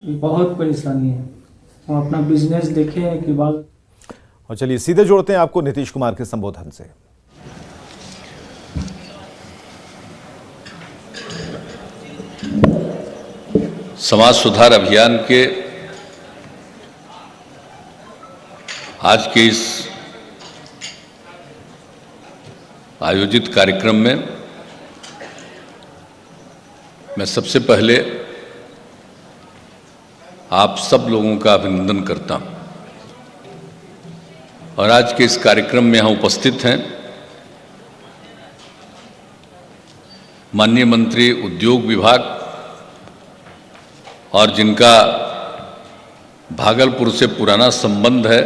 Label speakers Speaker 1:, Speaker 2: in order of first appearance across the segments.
Speaker 1: बहुत परेशानी है। हम अपना बिजनेस देखे हैं कि बाल।
Speaker 2: और चलिए सीधे जोड़ते हैं आपको नीतीश कुमार के संबोधन से।
Speaker 3: समाज सुधार अभियान के आज के इस आयोजित कार्यक्रम में मैं सबसे पहले आप सब लोगों का अभिनंदन करता हूं और आज के इस कार्यक्रम में यहाँ उपस्थित हैं माननीय मंत्री उद्योग विभाग और जिनका भागलपुर से पुराना संबंध है,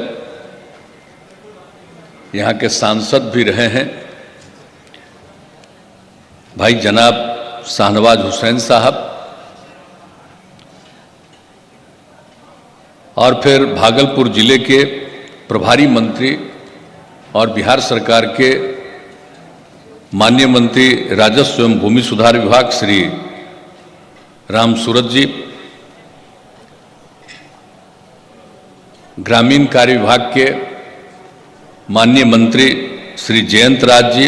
Speaker 3: यहाँ के सांसद भी रहे हैं भाई जनाब शाहनवाज हुसैन साहब, और फिर भागलपुर जिले के प्रभारी मंत्री और बिहार सरकार के माननीय मंत्री राजस्व एवं भूमि सुधार विभाग श्री राम सूरत जी, ग्रामीण कार्य विभाग के माननीय मंत्री श्री जयंत राज जी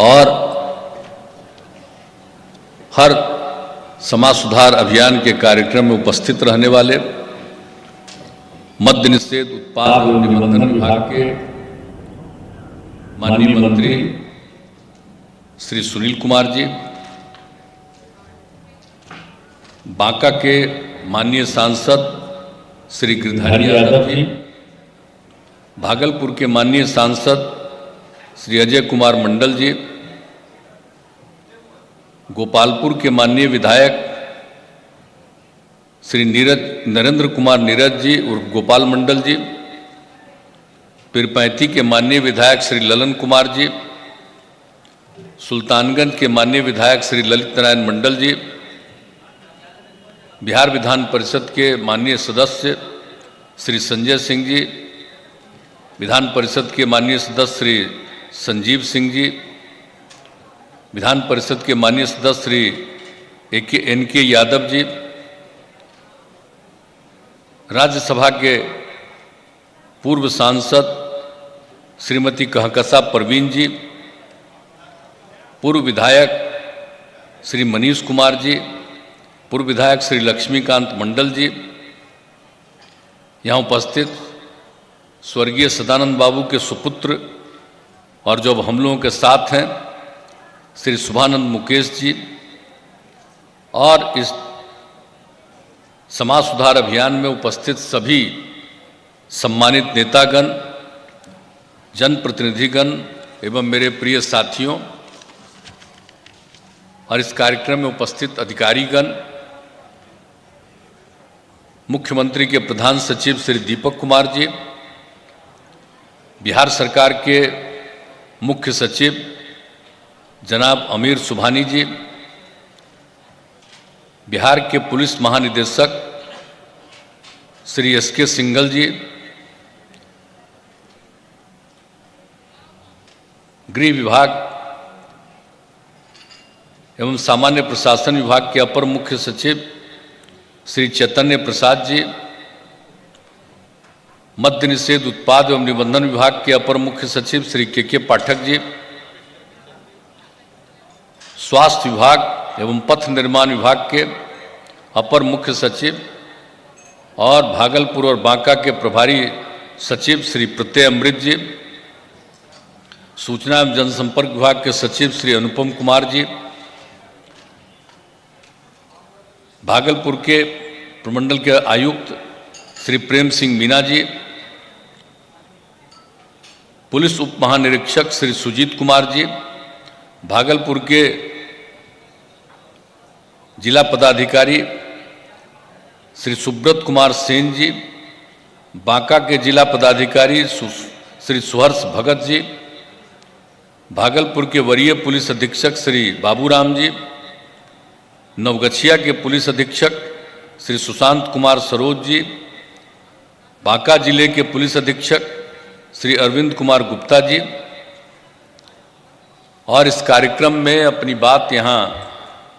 Speaker 3: और हर समाज सुधार अभियान के कार्यक्रम में उपस्थित रहने वाले मद्य निषेध उत्पाद एवं निबंधन विभाग के माननीय मंत्री श्री सुनील कुमार जी, बांका के माननीय सांसद श्री गिरधारी यादव जी, भागलपुर के माननीय सांसद श्री अजय कुमार मंडल जी, गोपालपुर के माननीय विधायक श्री नरेंद्र कुमार नीरज जी उर्फ गोपाल मंडल जी, पीरपैंती के माननीय विधायक श्री ललन कुमार जी, सुल्तानगंज के माननीय विधायक श्री ललित नारायण मंडल जी, बिहार विधान परिषद के माननीय सदस्य श्री संजय सिंह जी, विधान परिषद के माननीय सदस्य श्री संजीव सिंह जी, विधान परिषद के माननीय सदस्य श्री एन.के. यादव जी, राज्यसभा के पूर्व सांसद श्रीमती कहकसा परवीन जी, पूर्व विधायक श्री मनीष कुमार जी, पूर्व विधायक श्री लक्ष्मीकांत मंडल जी, यहाँ उपस्थित स्वर्गीय सदानंद बाबू के सुपुत्र और जो अब हम लोगों के साथ हैं श्री शुभानंद मुकेश जी, और इस समाज सुधार अभियान में उपस्थित सभी सम्मानित नेतागण, जनप्रतिनिधिगण एवं मेरे प्रिय साथियों और इस कार्यक्रम में उपस्थित अधिकारीगण, मुख्यमंत्री के प्रधान सचिव श्री दीपक कुमार जी, बिहार सरकार के मुख्य सचिव जनाब अमीर सुभानी जी, बिहार के पुलिस महानिदेशक श्री एस.के. सिंघल जी, गृह विभाग एवं सामान्य प्रशासन विभाग के अपर मुख्य सचिव श्री चैतन्य प्रसाद जी, मद्य निषेध उत्पाद एवं निबंधन विभाग के अपर मुख्य सचिव श्री के पाठक जी, स्वास्थ्य विभाग एवं पथ निर्माण विभाग के अपर मुख्य सचिव और भागलपुर और बांका के प्रभारी सचिव श्री प्रत्यय अमृत जी, सूचना एवं जनसंपर्क विभाग के सचिव श्री अनुपम कुमार जी, भागलपुर के प्रमंडल के आयुक्त श्री प्रेम सिंह मीना जी, पुलिस उप महानिरीक्षक श्री सुजीत कुमार जी, भागलपुर के जिला पदाधिकारी श्री सुब्रत कुमार सेन जी, बांका के जिला पदाधिकारी श्री सुहर्ष भगत जी, भागलपुर के वरीय पुलिस अधीक्षक श्री बाबूराम जी, नवगछिया के पुलिस अधीक्षक श्री सुशांत कुमार सरोज जी, बांका जिले के पुलिस अधीक्षक श्री अरविंद कुमार गुप्ता जी, और इस कार्यक्रम में अपनी बात यहाँ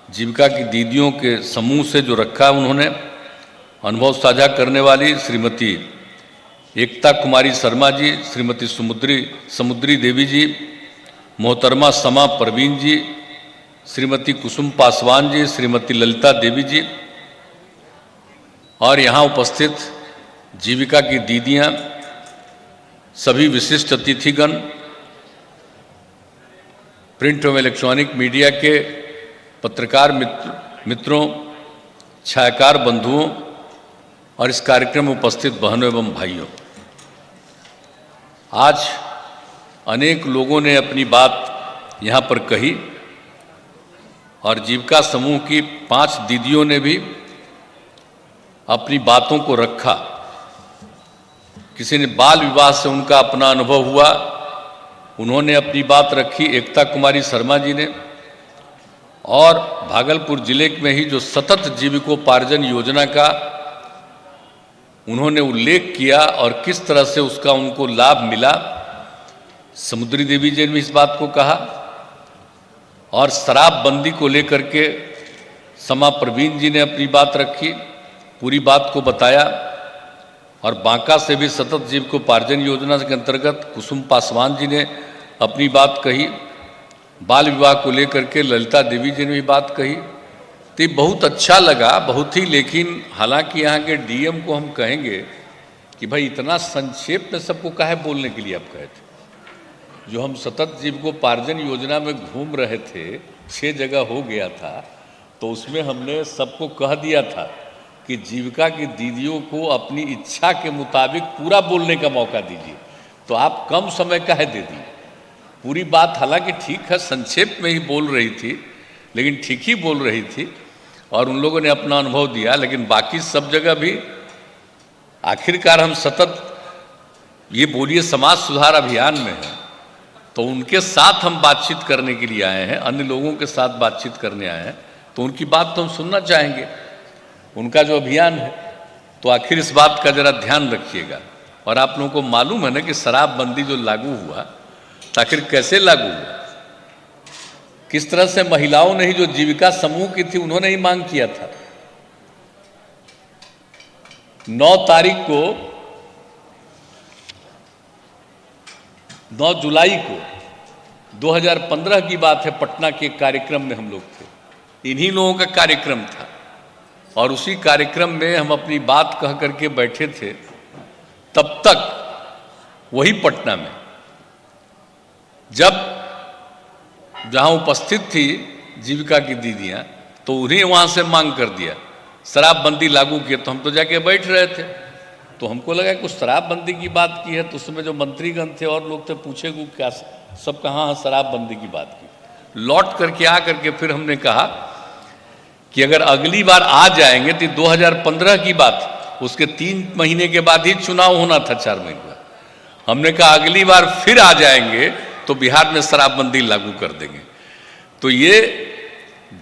Speaker 3: जीविका की दीदियों के समूह से जो रखा उन्होंने, अनुभव साझा करने वाली श्रीमती एकता कुमारी शर्मा जी, श्रीमती समुद्री देवी जी, मोहतरमा समा परवीन जी, श्रीमती कुसुम पासवान जी, श्रीमती ललिता देवी जी और यहाँ उपस्थित जीविका की दीदियाँ, सभी विशिष्ट अतिथिगण, प्रिंट एवं इलेक्ट्रॉनिक मीडिया के पत्रकार मित्रों, छायाकार बंधुओं और इस कार्यक्रम में उपस्थित बहनों एवं भाइयों, आज अनेक लोगों ने अपनी बात यहाँ पर कही और जीविका समूह की 5 दीदियों ने भी अपनी बातों को रखा। किसी ने बाल विवाह से उनका अपना अनुभव हुआ, उन्होंने अपनी बात रखी एकता कुमारी शर्मा जी ने, और भागलपुर जिले में ही जो सतत जीविकोपार्जन योजना का उन्होंने उल्लेख किया और किस तरह से उसका उनको लाभ मिला, समुद्री देवी जी ने भी इस बात को कहा। और शराबबंदी को लेकर के समा प्रवीण जी ने अपनी बात रखी, पूरी बात को बताया। और बांका से भी सतत जीविकोपार्जन योजना के अंतर्गत कुसुम पासवान जी ने अपनी बात कही, बाल विवाह को लेकर के ललिता देवी जी ने भी बात कही। तो ये बहुत अच्छा लगा, बहुत ही। लेकिन हालांकि यहाँ के डीएम को हम कहेंगे कि भाई इतना संक्षेप में सबको काहे बोलने के लिए आप कहे थे। जो हम सतत जीविकोपार्जन योजना में घूम रहे थे, 6 जगह हो गया था, तो उसमें हमने सबको कह दिया था कि जीविका की दीदियों को अपनी इच्छा के मुताबिक पूरा बोलने का मौका दीजिए। तो आप कम समय काहे दे दिए। पूरी बात हालांकि ठीक है, संक्षेप में ही बोल रही थी, लेकिन ठीक ही बोल रही थी और उन लोगों ने अपना अनुभव दिया। लेकिन बाकी सब जगह भी आखिरकार हम सतत ये बोलिए समाज सुधार अभियान में हैं, तो उनके साथ हम बातचीत करने के लिए आए हैं, अन्य लोगों के साथ बातचीत करने आए हैं, तो उनकी बात तो हम सुनना चाहेंगे, उनका जो अभियान है। तो आखिर इस बात का जरा ध्यान रखिएगा। और आप लोगों को मालूम है ना कि शराबबंदी जो लागू हुआ, तो आखिर कैसे लागू हुआ, किस तरह से महिलाओं ने ही, जो जीविका समूह की थी, उन्होंने ही मांग किया था। 9 तारीख को, 9 जुलाई को 2015 की बात है, पटना के कार्यक्रम में हम लोग थे। इन्हीं लोगों का कार्यक्रम था और उसी कार्यक्रम में हम अपनी बात कह करके बैठे थे। तब तक वही पटना में, जब जहां उपस्थित थी जीविका की दीदियां, तो उन्हें वहां से मांग कर दिया, शराबबंदी लागू किया। तो हम तो जाके बैठ रहे थे, तो हमको लगा कुछ शराबबंदी की बात की है। तो उसमें जो मंत्रीगण थे और लोग थे, पूछे कि क्या सब कहाँ शराबबंदी की बात की। लौट करके आ करके फिर हमने कहा कि अगर अगली बार आ जाएंगे तो 2015 की बात, उसके 3 महीने के बाद ही चुनाव होना था, 4 महीने बाद। हमने कहा अगली बार फिर आ जाएंगे तो बिहार में शराबबंदी लागू कर देंगे। तो ये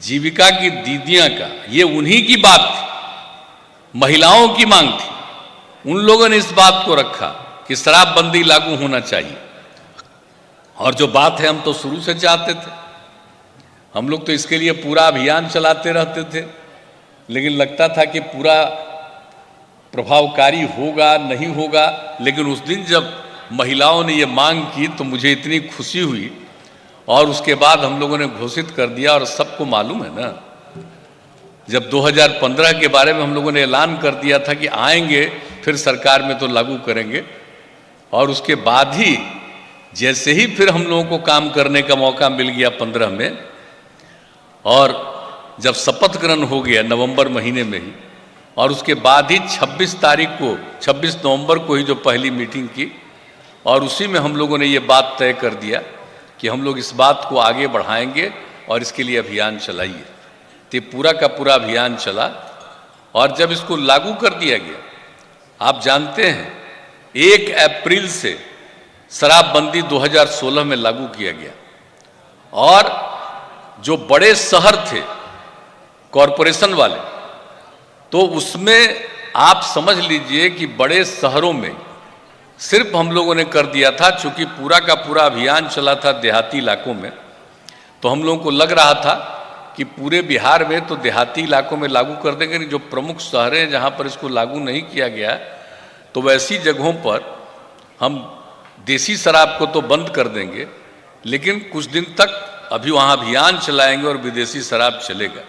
Speaker 3: जीविका की दीदियां का, ये उन्हीं की बात थी, महिलाओं की मांग थी। उन लोगों ने इस बात को रखा कि शराबबंदी लागू होना चाहिए। और जो बात है, हम तो शुरू से चाहते थे, हम लोग तो इसके लिए पूरा अभियान चलाते रहते थे, लेकिन लगता था कि पूरा प्रभावकारी होगा नहीं होगा। लेकिन उस दिन जब महिलाओं ने ये मांग की तो मुझे इतनी खुशी हुई, और उसके बाद हम लोगों ने घोषित कर दिया। और सबको मालूम है ना, जब 2015 के बारे में हम लोगों ने ऐलान कर दिया था कि आएंगे फिर सरकार में तो लागू करेंगे, और उसके बाद ही जैसे ही फिर हम लोगों को काम करने का मौका मिल गया 15 में, और जब शपथ ग्रहण हो गया नवंबर महीने में ही, और उसके बाद ही 26 तारीख को, 26 नवंबर को ही जो पहली मीटिंग की, और उसी में हम लोगों ने ये बात तय कर दिया कि हम लोग इस बात को आगे बढ़ाएंगे और इसके लिए अभियान चलाइए। तो पूरा का पूरा अभियान चला। और जब इसको लागू कर दिया गया, आप जानते हैं 1 अप्रैल से शराबबंदी 2016 में लागू किया गया। और जो बड़े शहर थे कॉरपोरेशन वाले, तो उसमें आप समझ लीजिए कि बड़े शहरों में सिर्फ हम लोगों ने कर दिया था, चूंकि पूरा का पूरा अभियान चला था देहाती इलाकों में, तो हम लोगों को लग रहा था कि पूरे बिहार में तो देहाती इलाकों में लागू कर देंगे, जो प्रमुख शहरें हैं जहाँ पर इसको लागू नहीं किया गया तो वैसी जगहों पर हम देसी शराब को तो बंद कर देंगे, लेकिन कुछ दिन तक अभी वहाँ अभियान चलाएंगे और विदेशी शराब चलेगा।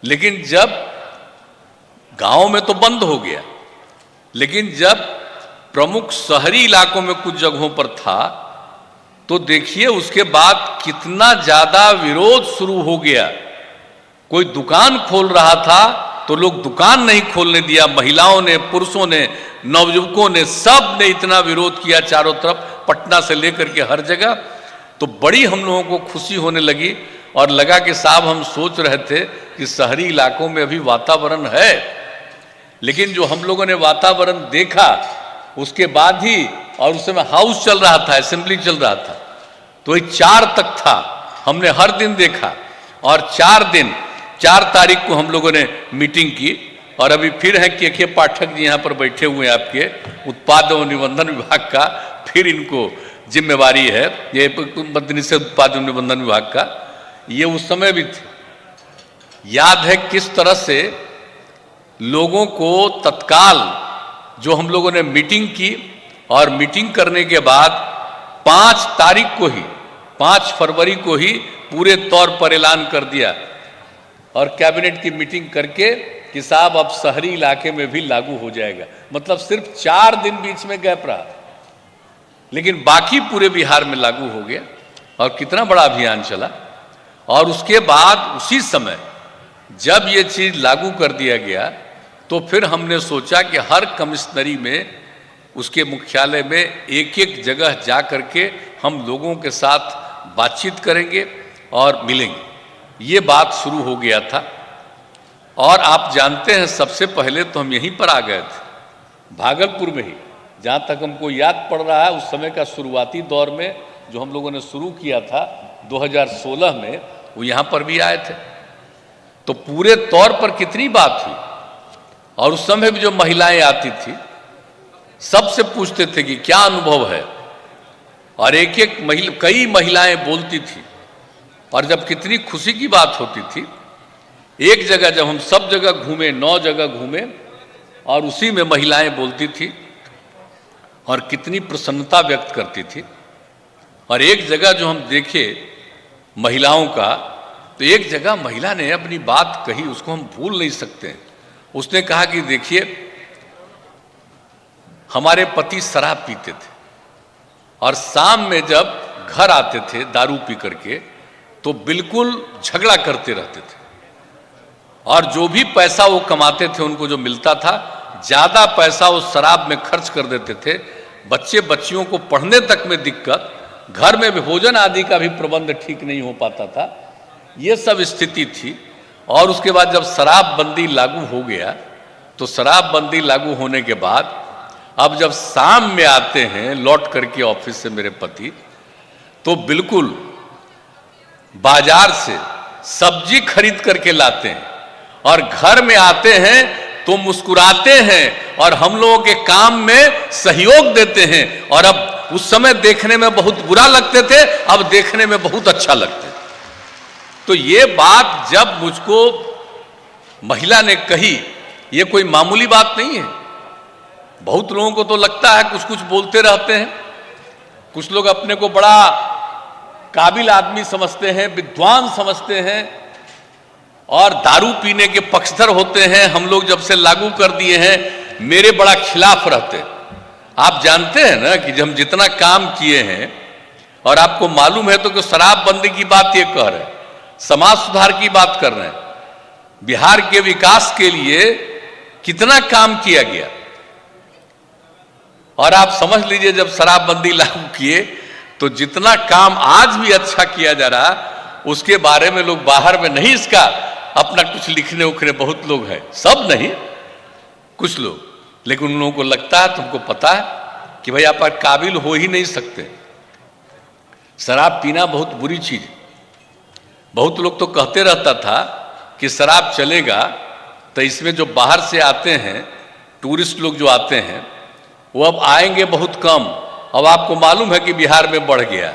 Speaker 3: लेकिन जब गाँव में तो बंद हो गया, लेकिन जब प्रमुख शहरी इलाकों में कुछ जगहों पर था तो देखिए उसके बाद कितना ज़्यादा विरोध शुरू हो गया। कोई दुकान खोल रहा था तो लोग दुकान नहीं खोलने दिया, महिलाओं ने, पुरुषों ने, नवयुवकों ने, सब ने इतना विरोध किया चारों तरफ, पटना से लेकर के हर जगह। तो बड़ी हम लोगों को खुशी होने लगी और लगा कि साहब हम सोच रहे थे कि शहरी इलाकों में अभी वातावरण है, लेकिन जो हम लोगों ने वातावरण देखा उसके बाद ही, और उस समय हाउस चल रहा था, असेंबली चल रहा था, तो वही 4 तक था, हमने हर दिन देखा और 4 तारीख को हम लोगों ने मीटिंग की। और अभी फिर हैं के पाठक जी यहाँ पर बैठे हुए हैं आपके उत्पाद एवं निबंधन विभाग का, फिर इनको जिम्मेवारी है ये मद्यनिषेध उत्पाद एवं निबंधन विभाग का। ये उस समय भी थे, याद है किस तरह से लोगों को तत्काल जो हम लोगों ने मीटिंग की, और मीटिंग करने के बाद 5 तारीख को ही, 5 फरवरी को ही पूरे तौर पर ऐलान कर दिया और कैबिनेट की मीटिंग करके कि साहब अब शहरी इलाके में भी लागू हो जाएगा। मतलब सिर्फ 4 दिन बीच में गैप रहा, लेकिन बाकी पूरे बिहार में लागू हो गया और कितना बड़ा अभियान चला। और उसके बाद उसी समय जब ये चीज़ लागू कर दिया गया तो फिर हमने सोचा कि हर कमिश्नरी में, उसके मुख्यालय में एक एक जगह जा करके हम लोगों के साथ बातचीत करेंगे और मिलेंगे। ये बात शुरू हो गया था। और आप जानते हैं सबसे पहले तो हम यहीं पर आ गए थे, भागलपुर में ही, जहाँ तक हमको याद पड़ रहा है उस समय का शुरुआती दौर में जो हम लोगों ने शुरू किया था 2016 में, वो यहाँ पर भी आए थे। तो पूरे तौर पर कितनी बात हुई। और उस समय भी जो महिलाएं आती थी सबसे पूछते थे कि क्या अनुभव है, और एक एक कई महिलाएं बोलती थी। और जब कितनी खुशी की बात होती थी, एक जगह जब हम सब जगह घूमे, 9 जगह घूमे, और उसी में महिलाएं बोलती थी और कितनी प्रसन्नता व्यक्त करती थी। और एक जगह जो हम देखे महिलाओं का, तो एक जगह महिला ने अपनी बात कही, उसको हम भूल नहीं सकते। उसने कहा कि देखिए हमारे पति शराब पीते थे और शाम में जब घर आते थे दारू पी करके तो बिल्कुल झगड़ा करते रहते थे, और जो भी पैसा वो कमाते थे उनको जो मिलता था ज़्यादा पैसा वो शराब में खर्च कर देते थे। बच्चे बच्चियों को पढ़ने तक में दिक्कत, घर में भोजन आदि का भी प्रबंध ठीक नहीं हो पाता था, ये सब स्थिति थी। और उसके बाद जब शराबबंदी लागू हो गया तो शराबबंदी लागू होने के बाद अब जब शाम में आते हैं लौट करके ऑफिस से मेरे पति, तो बिल्कुल बाजार से सब्जी खरीद करके लाते हैं और घर में आते हैं तो मुस्कुराते हैं और हम लोगों के काम में सहयोग देते हैं। और अब उस समय देखने में बहुत बुरा लगते थे, अब देखने में बहुत अच्छा लगते। तो ये बात जब मुझको महिला ने कही, ये कोई मामूली बात नहीं है। बहुत लोगों को तो लगता है कुछ कुछ बोलते रहते हैं, कुछ लोग अपने को बड़ा काबिल आदमी समझते हैं, विद्वान समझते हैं और दारू पीने के पक्षधर होते हैं। हम लोग जब से लागू कर दिए हैं मेरे बड़ा खिलाफ रहते। आप जानते हैं ना कि हम जितना काम किए हैं, और आपको मालूम है तो कि शराबबंदी की बात ये कह रहे हैं, समाज सुधार की बात कर रहे हैं, बिहार के विकास के लिए कितना काम किया गया। और आप समझ लीजिए जब शराबबंदी लागू किए तो जितना काम आज भी अच्छा किया जा रहा उसके बारे में लोग बाहर में नहीं इसका अपना कुछ लिखने उखने, बहुत लोग हैं, सब नहीं कुछ लोग, लेकिन उन लोगों को लगता है, तुमको पता है कि भाई आप काबिल हो ही नहीं सकते। शराब पीना बहुत बुरी चीज। बहुत लोग तो कहते रहता था कि शराब चलेगा तो इसमें जो बाहर से आते हैं टूरिस्ट लोग जो आते हैं वो अब आएंगे बहुत कम। अब आपको मालूम है कि बिहार में बढ़ गया।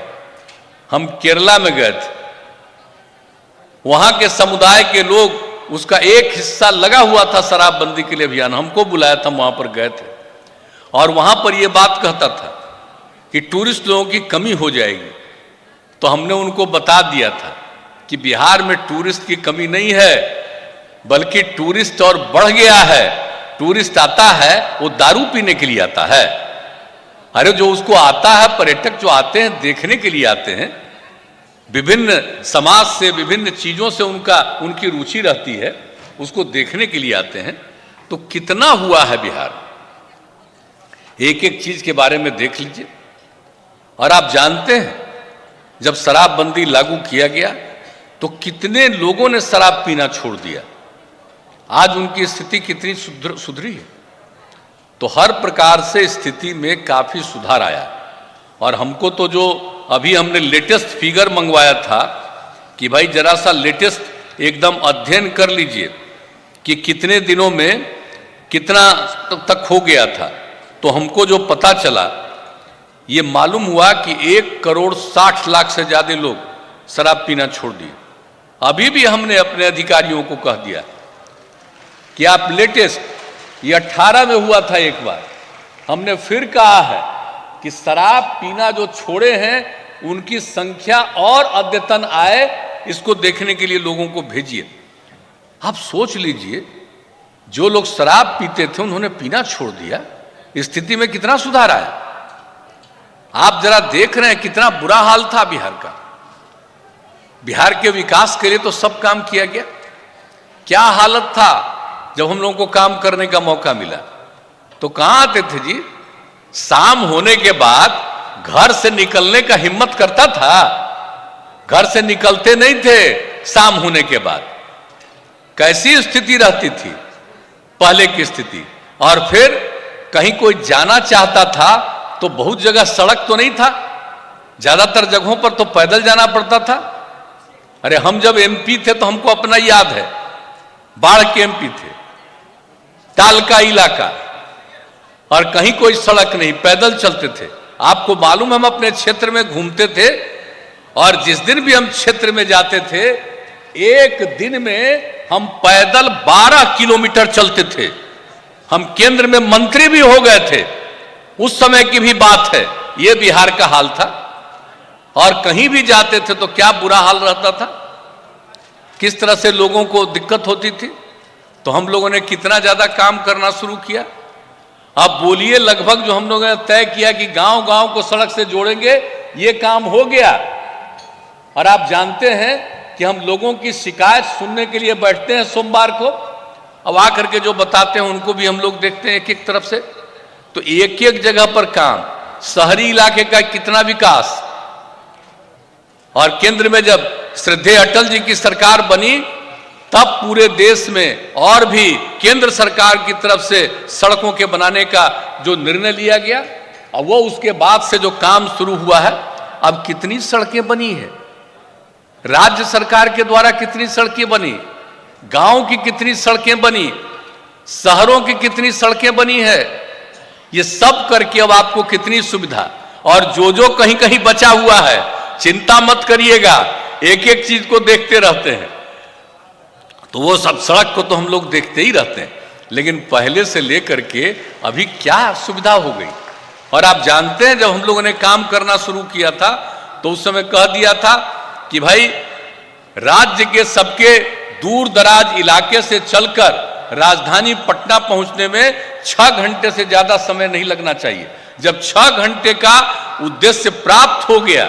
Speaker 3: हम केरला में गए थे, वहां के समुदाय के लोग, उसका एक हिस्सा लगा हुआ था शराबबंदी के लिए अभियान, हमको बुलाया था, वहां पर गए थे और वहां पर यह बात कहता था कि टूरिस्ट लोगों की कमी हो जाएगी। तो हमने उनको बता दिया था कि बिहार में टूरिस्ट की कमी नहीं है, बल्कि टूरिस्ट और बढ़ गया है। टूरिस्ट आता है वो दारू पीने के लिए आता है। अरे जो उसको आता है, पर्यटक जो आते हैं देखने के लिए आते हैं, विभिन्न समाज से, विभिन्न चीजों से उनकी रुचि रहती है, उसको देखने के लिए आते हैं। तो कितना हुआ है बिहार, एक एक चीज के बारे में देख लीजिए। और आप जानते हैं जब शराबबंदी लागू किया गया तो कितने लोगों ने शराब पीना छोड़ दिया, आज उनकी स्थिति कितनी सुधरी है। तो हर प्रकार से स्थिति में काफी सुधार आया। और हमको तो जो अभी हमने लेटेस्ट फिगर मंगवाया था कि भाई जरा सा लेटेस्ट एकदम अध्ययन कर लीजिए कि कितने दिनों में कितना तक हो गया था, तो हमको जो पता चला ये मालूम हुआ कि 1,60,00,000 से ज्यादा लोग शराब पीना छोड़ दिए। अभी भी हमने अपने अधिकारियों को कह दिया कि आप लेटेस्ट, ये 18 में हुआ था एक बार, हमने फिर कहा है कि शराब पीना जो छोड़े हैं उनकी संख्या और अद्यतन आए, इसको देखने के लिए लोगों को भेजिए। आप सोच लीजिए, जो लोग शराब पीते थे उन्होंने पीना छोड़ दिया, स्थिति में कितना सुधार आया। आप जरा देख रहे हैं कितना बुरा हाल था बिहार का। बिहार के विकास के लिए तो सब काम किया गया। क्या हालत था जब हम लोगों को काम करने का मौका मिला, तो कहां आते थे जी? शाम होने के बाद घर से निकलने का हिम्मत करता था, घर से निकलते नहीं थे शाम होने के बाद। कैसी स्थिति रहती थी पहले की स्थिति। और फिर कहीं कोई जाना चाहता था तो बहुत जगह सड़क तो नहीं था, ज्यादातर जगहों पर तो पैदल जाना पड़ता था। अरे हम जब एमपी थे तो हमको अपना याद है, बाढ़ के एमपी थे, टाल का इलाका, और कहीं कोई सड़क नहीं, पैदल चलते थे। आपको मालूम, हम अपने क्षेत्र में घूमते थे और जिस दिन भी हम क्षेत्र में जाते थे, एक दिन में हम पैदल 12 किलोमीटर चलते थे। हम केंद्र में मंत्री भी हो गए थे, उस समय की भी बात है। यह बिहार का हाल था। और कहीं भी जाते थे तो क्या बुरा हाल रहता था, किस तरह से लोगों को दिक्कत होती थी। तो हम लोगों ने कितना ज्यादा काम करना शुरू किया। अब बोलिए, लगभग जो हम लोगों ने तय किया कि गांव गांव को सड़क से जोड़ेंगे, ये काम हो गया। और आप जानते हैं कि हम लोगों की शिकायत सुनने के लिए बैठते हैं सोमवार को, अब आकर के जो बताते हैं उनको भी हम लोग देखते हैं एक एक तरफ से। तो एक एक जगह पर काम, शहरी इलाके का कितना विकास। और केंद्र में जब श्रद्धेय अटल जी की सरकार बनी, तब पूरे देश में और भी केंद्र सरकार की तरफ से सड़कों के बनाने का जो निर्णय लिया गया, और वो उसके बाद से जो काम शुरू हुआ है, अब कितनी सड़कें बनी है, राज्य सरकार के द्वारा कितनी सड़कें बनी, गांव की कितनी सड़कें बनी, शहरों की कितनी सड़कें बनी है। ये सब करके अब आपको कितनी सुविधा। और जो जो कहीं कहीं बचा हुआ है, चिंता मत करिएगा, एक एक चीज को देखते रहते हैं। तो वो सब सड़क को तो हम लोग देखते ही रहते हैं, लेकिन पहले से लेकर के अभी क्या सुविधा हो गई। और आप जानते हैं, जब हम लोगों ने काम करना शुरू किया था तो उस समय कह दिया था कि भाई राज्य के सबके दूर दराज इलाके से चलकर राजधानी पटना पहुंचने में 6 घंटे से ज्यादा समय नहीं लगना चाहिए। जब 6 घंटे का उद्देश्य प्राप्त हो गया,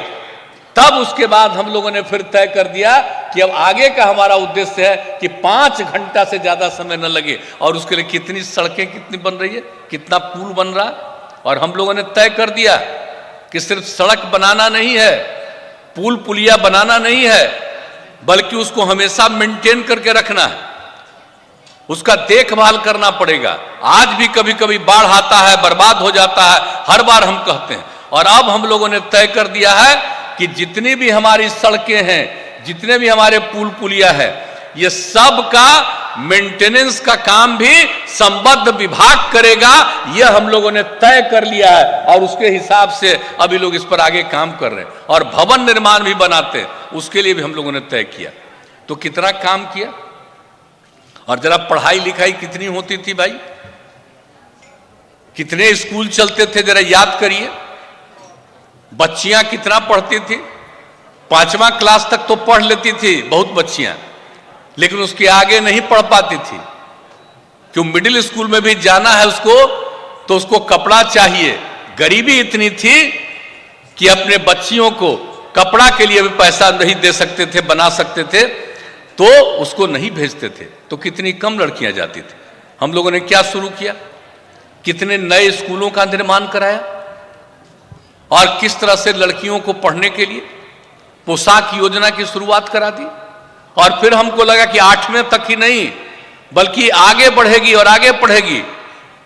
Speaker 3: तब उसके बाद हम लोगों ने फिर तय कर दिया कि अब आगे का हमारा उद्देश्य है कि 5 घंटा से ज्यादा समय न लगे। और उसके लिए कितनी सड़कें कितनी बन रही है, कितना पुल बन रहा है। और हम लोगों ने तय कर दिया कि सिर्फ सड़क बनाना नहीं है, पुल पुलिया बनाना नहीं है, बल्कि उसको हमेशा मेंटेन करके रखना है, उसका देखभाल करना पड़ेगा। आज भी कभी कभी बाढ़ आता है, बर्बाद हो जाता है, हर बार हम कहते हैं। और अब हम लोगों ने तय कर दिया है कि जितनी भी हमारी सड़कें हैं, जितने भी हमारे पुल पुलिया है, ये सब का मेंटेनेंस का काम भी संबद्ध विभाग करेगा। यह हम लोगों ने तय कर लिया है और उसके हिसाब से अभी लोग इस पर आगे काम कर रहे हैं। और भवन निर्माण भी बनाते हैं, उसके लिए भी हम लोगों ने तय किया। तो कितना काम किया। और जरा पढ़ाई लिखाई कितनी होती थी भाई, कितने स्कूल चलते थे जरा याद करिए। बच्चियां कितना पढ़ती थी, 5वां क्लास तक तो पढ़ लेती थी बहुत बच्चियां, लेकिन उसके आगे नहीं पढ़ पाती थी। क्यों, मिडिल स्कूल में भी जाना है उसको तो उसको कपड़ा चाहिए। गरीबी इतनी थी कि अपने बच्चियों को कपड़ा के लिए भी पैसा नहीं दे सकते थे, बना सकते थे, तो उसको नहीं भेजते थे। तो कितनी कम लड़कियां जाती थी। हम लोगों ने क्या शुरू किया, कितने नए स्कूलों का निर्माण कराया, और किस तरह से लड़कियों को पढ़ने के लिए पोशाक योजना की शुरुआत करा दी। और फिर हमको लगा कि 8वें तक ही नहीं बल्कि आगे बढ़ेगी और आगे पढ़ेगी।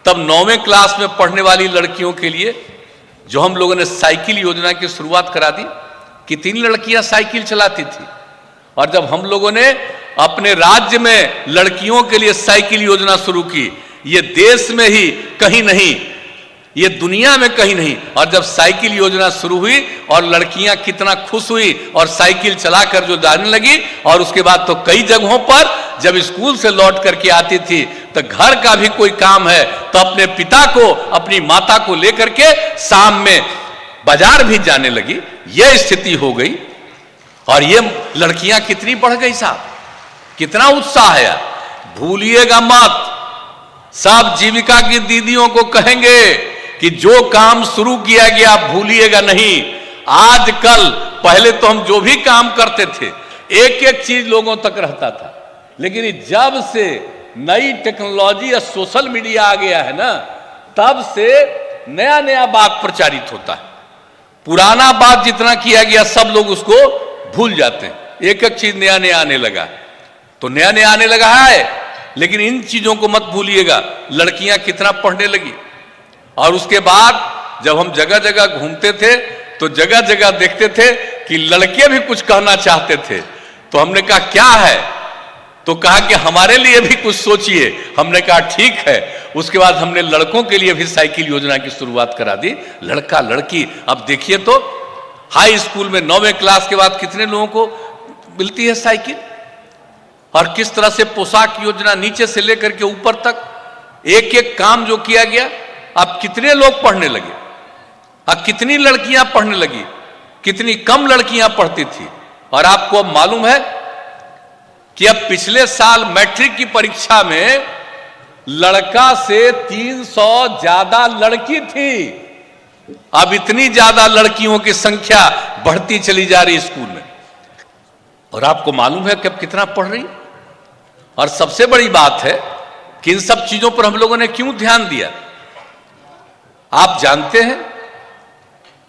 Speaker 3: तब 9वें क्लास में पढ़ने वाली लड़कियों के लिए जो हम लोगों ने साइकिल योजना की शुरुआत करा दी। कितनी लड़कियां साइकिल चलाती थी। और जब हम लोगों ने अपने राज्य में लड़कियों के लिए साइकिल योजना शुरू की, ये देश में ही कहीं नहीं, ये दुनिया में कहीं नहीं। और जब साइकिल योजना शुरू हुई और लड़कियां कितना खुश हुई और साइकिल चलाकर जो जाने लगी, और उसके बाद तो कई जगहों पर जब स्कूल से लौट करके आती थी तो घर का भी कोई काम है तो अपने पिता को, अपनी माता को लेकर के शाम में बाजार भी जाने लगी। यह स्थिति हो गई। और ये लड़कियां कितनी बढ़ गई साहब, कितना उत्साह है। भूलिएगा मत, सब जीविका की दीदियों को कहेंगे कि जो काम शुरू किया गया भूलिएगा नहीं। आजकल, पहले तो हम जो भी काम करते थे एक एक चीज लोगों तक रहता था, लेकिन जब से नई टेक्नोलॉजी या सोशल मीडिया आ गया है ना, तब से नया नया बात प्रचारित होता है। पुराना बात जितना किया गया सब लोग उसको भूल जाते हैं। एक एक चीज नया नया आने लगा, तो नया नया आने लगा है, लेकिन इन चीजों को मत भूलिएगा। लड़कियां कितना पढ़ने लगी। और उसके बाद जब हम जगह जगह घूमते थे तो जगह जगह देखते थे कि लड़के भी कुछ कहना चाहते थे। तो हमने कहा क्या है, तो कहा कि हमारे लिए भी कुछ सोचिए। हमने कहा ठीक है। उसके बाद हमने लड़कों के लिए भी साइकिल योजना की शुरुआत करा दी। लड़का लड़की, अब देखिए तो हाई स्कूल में 9वें क्लास के बाद कितने लोगों को मिलती है साइकिल। और किस तरह से पोशाक योजना नीचे से लेकर के ऊपर तक एक एक काम जो किया गया। अब कितने लोग पढ़ने लगे, अब कितनी लड़कियां पढ़ने लगी, कितनी कम लड़कियां पढ़ती थी। और आपको अब मालूम है कि अब पिछले साल मैट्रिक की परीक्षा में लड़का से 300 ज्यादा लड़की थी। अब इतनी ज्यादा लड़कियों की संख्या बढ़ती चली जा रही स्कूल में। और आपको मालूम है कि अब कितना पढ़ रही। और सबसे बड़ी बात है कि इन सब चीजों पर हम लोगों ने क्यों ध्यान दिया। आप जानते हैं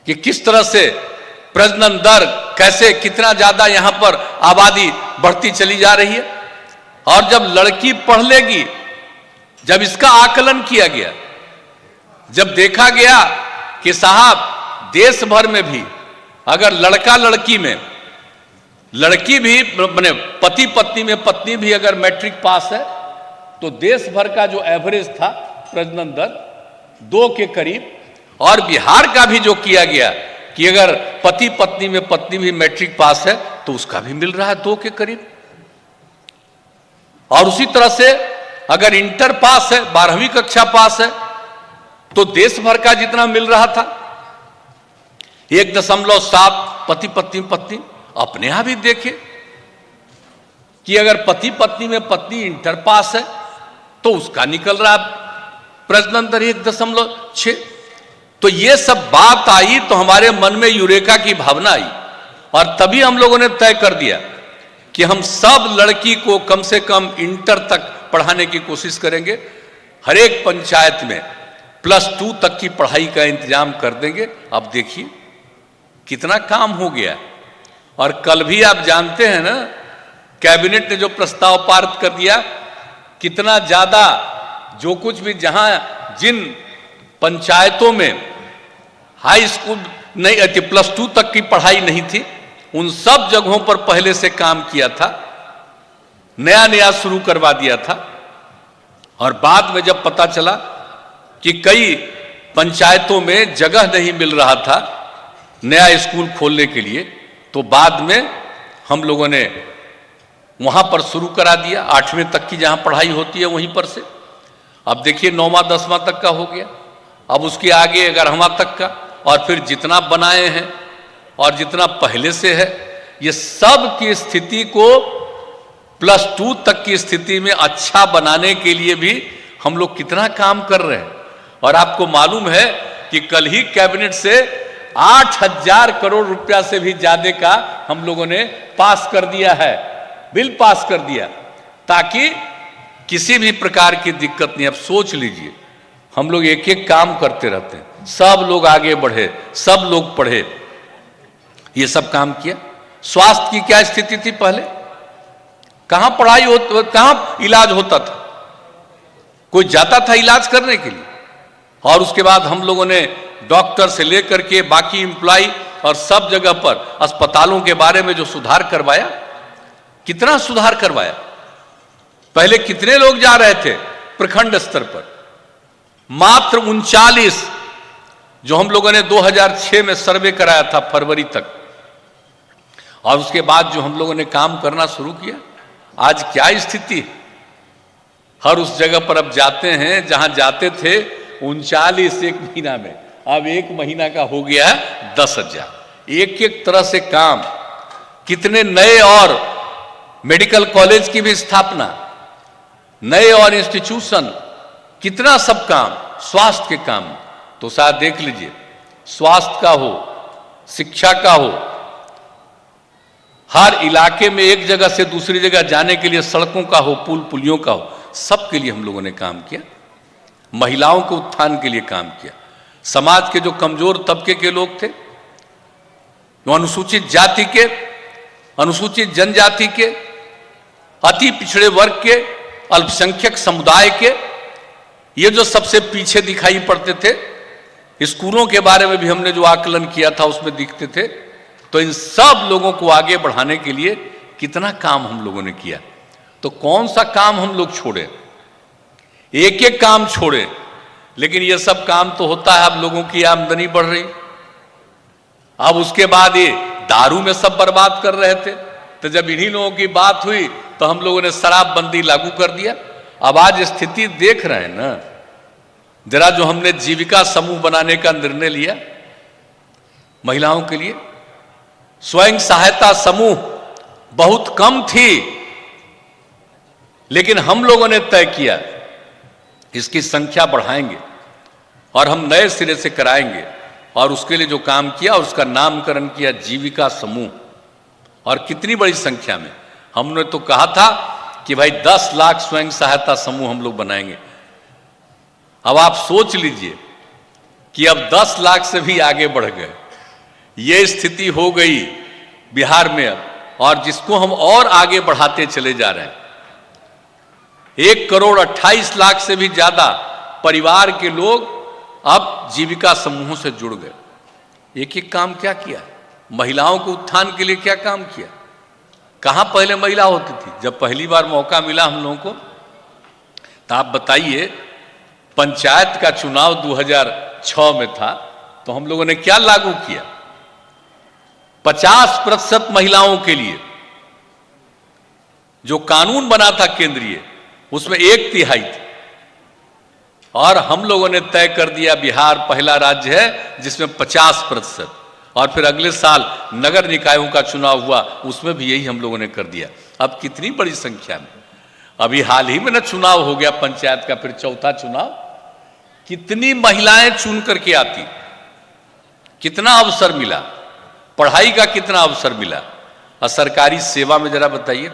Speaker 3: कि किस तरह से प्रजनन दर कैसे, कितना ज्यादा यहां पर आबादी बढ़ती चली जा रही है। और जब लड़की पढ़ लेगी, जब इसका आकलन किया गया, जब देखा गया कि साहब देश भर में भी अगर लड़का लड़की में, लड़की भी माने पति पत्नी में पत्नी भी अगर मैट्रिक पास है तो देश भर का जो एवरेज था प्रजनन दर 2 के करीब। और बिहार का भी जो किया गया कि अगर पति पत्नी में पत्नी भी मैट्रिक पास है तो उसका भी मिल रहा है 2 के करीब। और उसी तरह से अगर इंटर पास है, 12वीं कक्षा पास है, तो देश भर का जितना मिल रहा था 1.7 पति पत्नी पत्नी। अपने यहां भी देखे कि अगर पति पत्नी में पत्नी इंटर पास है तो उसका निकल रहा प्रजनन दर 1.6। तो ये सब बात आई तो हमारे मन में यूरेका की भावना आई। और तभी हम लोगों ने तय कर दिया कि हम सब लड़की को कम से कम इंटर तक पढ़ाने की कोशिश करेंगे। हर एक पंचायत में +2 तक की पढ़ाई का इंतजाम कर देंगे। अब देखिए कितना काम हो गया। और कल भी आप जानते हैं ना, कैबिनेट ने जो प्रस्ताव पारित कर दिया, कितना ज्यादा जो कुछ भी जहां जिन पंचायतों में हाई स्कूल नहीं थी, +2 तक की पढ़ाई नहीं थी, उन सब जगहों पर पहले से काम किया था, नया नया शुरू करवा दिया था। और बाद में जब पता चला कि कई पंचायतों में जगह नहीं मिल रहा था नया स्कूल खोलने के लिए, तो बाद में हम लोगों ने वहां पर शुरू करा दिया। 8वीं तक की जहां पढ़ाई होती है वहीं पर से, अब देखिए 9वां 10वां तक का हो गया, अब उसके आगे 11वां तक का, और फिर जितना बनाए हैं और जितना पहले से है, ये सब की स्थिति को +2 तक की स्थिति में अच्छा बनाने के लिए भी हम लोग कितना काम कर रहे हैं। और आपको मालूम है कि कल ही कैबिनेट से 8,000 करोड़ रुपया से भी ज्यादा का हम लोगों ने पास कर दिया है, बिल पास कर दिया, ताकि किसी भी प्रकार की दिक्कत नहीं। अब सोच लीजिए, हम लोग एक एक काम करते रहते हैं, सब लोग आगे बढ़े, सब लोग पढ़े, ये सब काम किया। स्वास्थ्य की क्या स्थिति थी पहले? कहां पढ़ाई होती, कहां इलाज होता था? कोई जाता था इलाज करने के लिए? और उसके बाद हम लोगों ने डॉक्टर से लेकर के बाकी एम्प्लॉय और सब जगह पर अस्पतालों के बारे में जो सुधार करवाया, कितना सुधार करवाया। पहले कितने लोग जा रहे थे प्रखंड स्तर पर? मात्र 39, जो हम लोगों ने 2006 में सर्वे कराया था फरवरी तक, और उसके बाद जो हम लोगों ने काम करना शुरू किया, आज क्या स्थिति है। हर उस जगह पर अब जाते हैं जहां जाते थे 39 एक महीना में, अब एक महीना का हो गया है 10,000। एक एक तरह से काम, कितने नए और मेडिकल कॉलेज की भी स्थापना, नए और इंस्टीट्यूशन, कितना सब काम स्वास्थ्य के काम। तो शायद देख लीजिए, स्वास्थ्य का हो, शिक्षा का हो, हर इलाके में एक जगह से दूसरी जगह जाने के लिए सड़कों का हो, पुल पुलियों का हो, सबके लिए हम लोगों ने काम किया। महिलाओं के उत्थान के लिए काम किया। समाज के जो कमजोर तबके के लोग थे, जो अनुसूचित जाति के, अनुसूचित जनजाति के, अति पिछड़े वर्ग के, अल्पसंख्यक समुदाय के, ये जो सबसे पीछे दिखाई पड़ते थे, स्कूलों के बारे में भी हमने जो आकलन किया था उसमें दिखते थे। तो इन सब लोगों को आगे बढ़ाने के लिए कितना काम हम लोगों ने किया। तो कौन सा काम हम लोग छोड़े? एक एक काम छोड़े, लेकिन ये सब काम तो होता है। अब लोगों की आमदनी बढ़ रही, अब उसके बाद ये दारू में सब बर्बाद कर रहे थे। तो जब इन्हीं लोगों की बात हुई तो हम लोगों ने शराबबंदी लागू कर दिया। अब आज स्थिति देख रहे हैं ना जरा, जो हमने जीविका समूह बनाने का निर्णय लिया महिलाओं के लिए, स्वयं सहायता समूह बहुत कम थी, लेकिन हम लोगों ने तय किया इसकी संख्या बढ़ाएंगे और हम नए सिरे से कराएंगे। और उसके लिए जो काम किया, उसका नामकरण किया जीविका समूह। और कितनी बड़ी संख्या में, हमने तो कहा था कि भाई 10 लाख स्वयं सहायता समूह हम लोग बनाएंगे। अब आप सोच लीजिए कि अब 10 लाख से भी आगे बढ़ गए, ये स्थिति हो गई बिहार में अब, और जिसको हम और आगे बढ़ाते चले जा रहे हैं। 1,28,00,000 से भी ज्यादा परिवार के लोग अब जीविका समूहों से जुड़ गए। एक एक काम क्या किया, महिलाओं के उत्थान के लिए क्या काम किया। कहां पहले महिला होती थी? जब पहली बार मौका मिला हम लोगों को, तो आप बताइए, पंचायत का चुनाव 2006 में था, तो हम लोगों ने क्या लागू किया? 50% महिलाओं के लिए जो कानून बना था केंद्रीय, उसमें 1/3 थी। और हम लोगों ने तय कर दिया बिहार पहला राज्य है जिसमें 50%। और फिर अगले साल नगर निकायों का चुनाव हुआ, उसमें भी यही हम लोगों ने कर दिया। अब कितनी बड़ी संख्या में, अभी हाल ही में ना चुनाव हो गया पंचायत का, फिर चौथा चुनाव, कितनी महिलाएं चुन करके आती, कितना अवसर मिला, पढ़ाई का कितना अवसर मिला। और सरकारी सेवा में जरा बताइए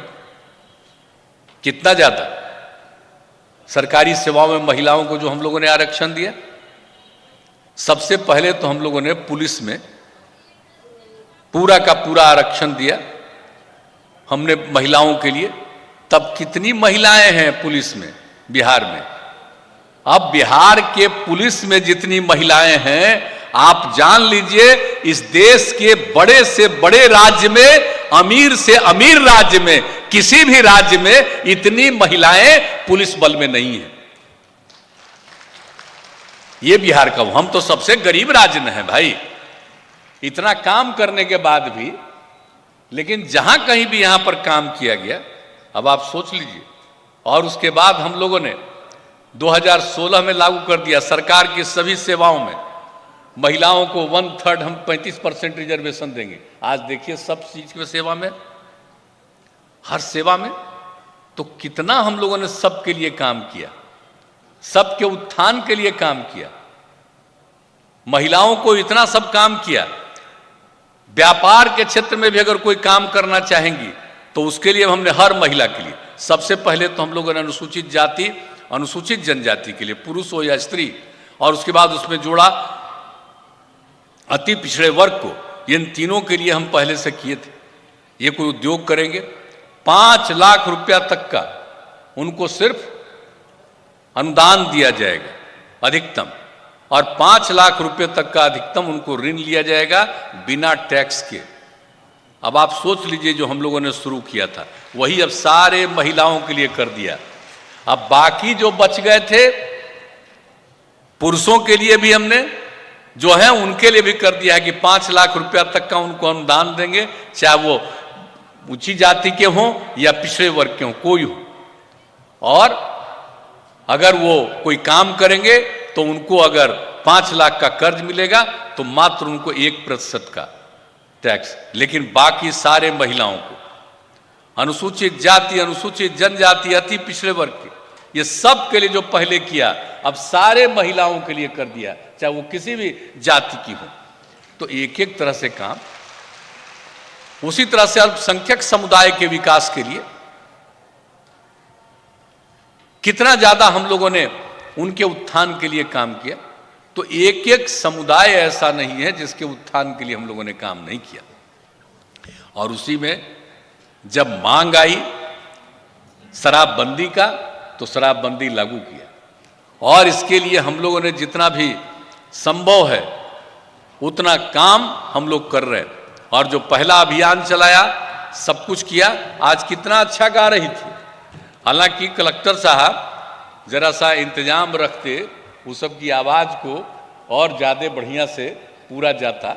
Speaker 3: कितना ज्यादा सरकारी सेवाओं में महिलाओं को जो हम लोगों ने आरक्षण दिया। सबसे पहले तो हम लोगों ने पुलिस में पूरा का पूरा आरक्षण दिया हमने महिलाओं के लिए। तब कितनी महिलाएं हैं पुलिस में बिहार में? अब बिहार के पुलिस में जितनी महिलाएं हैं, आप जान लीजिए इस देश के बड़े से बड़े राज्य में, अमीर से अमीर राज्य में, किसी भी राज्य में इतनी महिलाएं पुलिस बल में नहीं है। ये बिहार का, हम तो सबसे गरीब राज्य में है भाई, इतना काम करने के बाद भी। लेकिन जहां कहीं भी यहां पर काम किया गया, अब आप सोच लीजिए। और उसके बाद हम लोगों ने 2016 में लागू कर दिया, सरकार की सभी सेवाओं में महिलाओं को 1/3 हम 35% रिजर्वेशन देंगे। आज देखिए सब चीज की सेवा में, हर सेवा में, तो कितना हम लोगों ने सबके लिए काम किया, सबके उत्थान के लिए काम किया, महिलाओं को इतना सब काम किया। व्यापार के क्षेत्र में भी अगर कोई काम करना चाहेंगी तो उसके लिए हमने हर महिला के लिए, सबसे पहले तो हम लोगों ने अनुसूचित जाति, अनुसूचित जनजाति के लिए, पुरुष हो या स्त्री, और उसके बाद उसमें जोड़ा अति पिछड़े वर्ग को। इन तीनों के लिए हम पहले से किए थे। ये कोई उद्योग करेंगे 5 लाख रुपया तक का उनको सिर्फ अनुदान दिया जाएगा अधिकतम, और 5 लाख रुपए तक का अधिकतम उनको ऋण लिया जाएगा बिना टैक्स के। अब आप सोच लीजिए, जो हम लोगों ने शुरू किया था वही अब सारे महिलाओं के लिए कर दिया। अब बाकी जो बच गए थे पुरुषों के लिए भी हमने जो है उनके लिए भी कर दिया है कि 5 लाख रुपया तक का उनको अनुदान देंगे, चाहे वो ऊंची जाति के हों या पिछड़े वर्ग के हों, कोई हो। और अगर वो कोई काम करेंगे तो उनको अगर 5 लाख का कर्ज मिलेगा तो मात्र उनको 1% का टैक्स, लेकिन बाकी सारे महिलाओं को, अनुसूचित जाति, अनुसूचित जनजाति, अति पिछड़े वर्ग के, ये सब के लिए जो पहले किया अब सारे महिलाओं के लिए कर दिया, चाहे वो किसी भी जाति की हो। तो एक एक तरह से काम। उसी तरह से अल्पसंख्यक समुदाय के विकास के लिए कितना ज्यादा हम लोगों ने उनके उत्थान के लिए काम किया। तो एक एक समुदाय ऐसा नहीं है जिसके उत्थान के लिए हम लोगों ने काम नहीं किया। और उसी में जब मांग आई शराबबंदी का तो शराबबंदी लागू किया, और इसके लिए हम लोगों ने जितना भी संभव है उतना काम हम लोग कर रहे हैं। और जो पहला अभियान चलाया, सब कुछ किया। आज कितना अच्छा गा रही थी, हालांकि कलेक्टर साहब जरा सा इंतजाम रखते, उस सब की आवाज़ को और ज़्यादा बढ़िया से पूरा जाता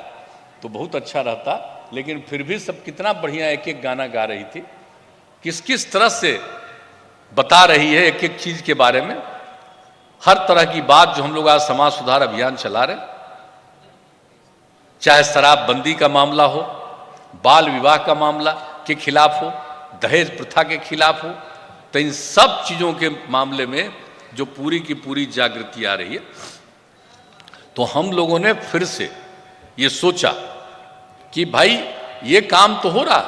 Speaker 3: तो बहुत अच्छा रहता। लेकिन फिर भी सब कितना बढ़िया एक एक गाना गा रही थी, किस किस तरह से बता रही है एक एक चीज़ के बारे में, हर तरह की बात जो हम लोग आज समाज सुधार अभियान चला रहे, चाहे शराबबंदी का मामला हो, बाल विवाह का मामला के खिलाफ हो, दहेज प्रथा के खिलाफ हो, तो इन सब चीज़ों के मामले में जो पूरी की पूरी जागृति आ रही है। तो हम लोगों ने फिर से ये सोचा कि भाई ये काम तो हो रहा,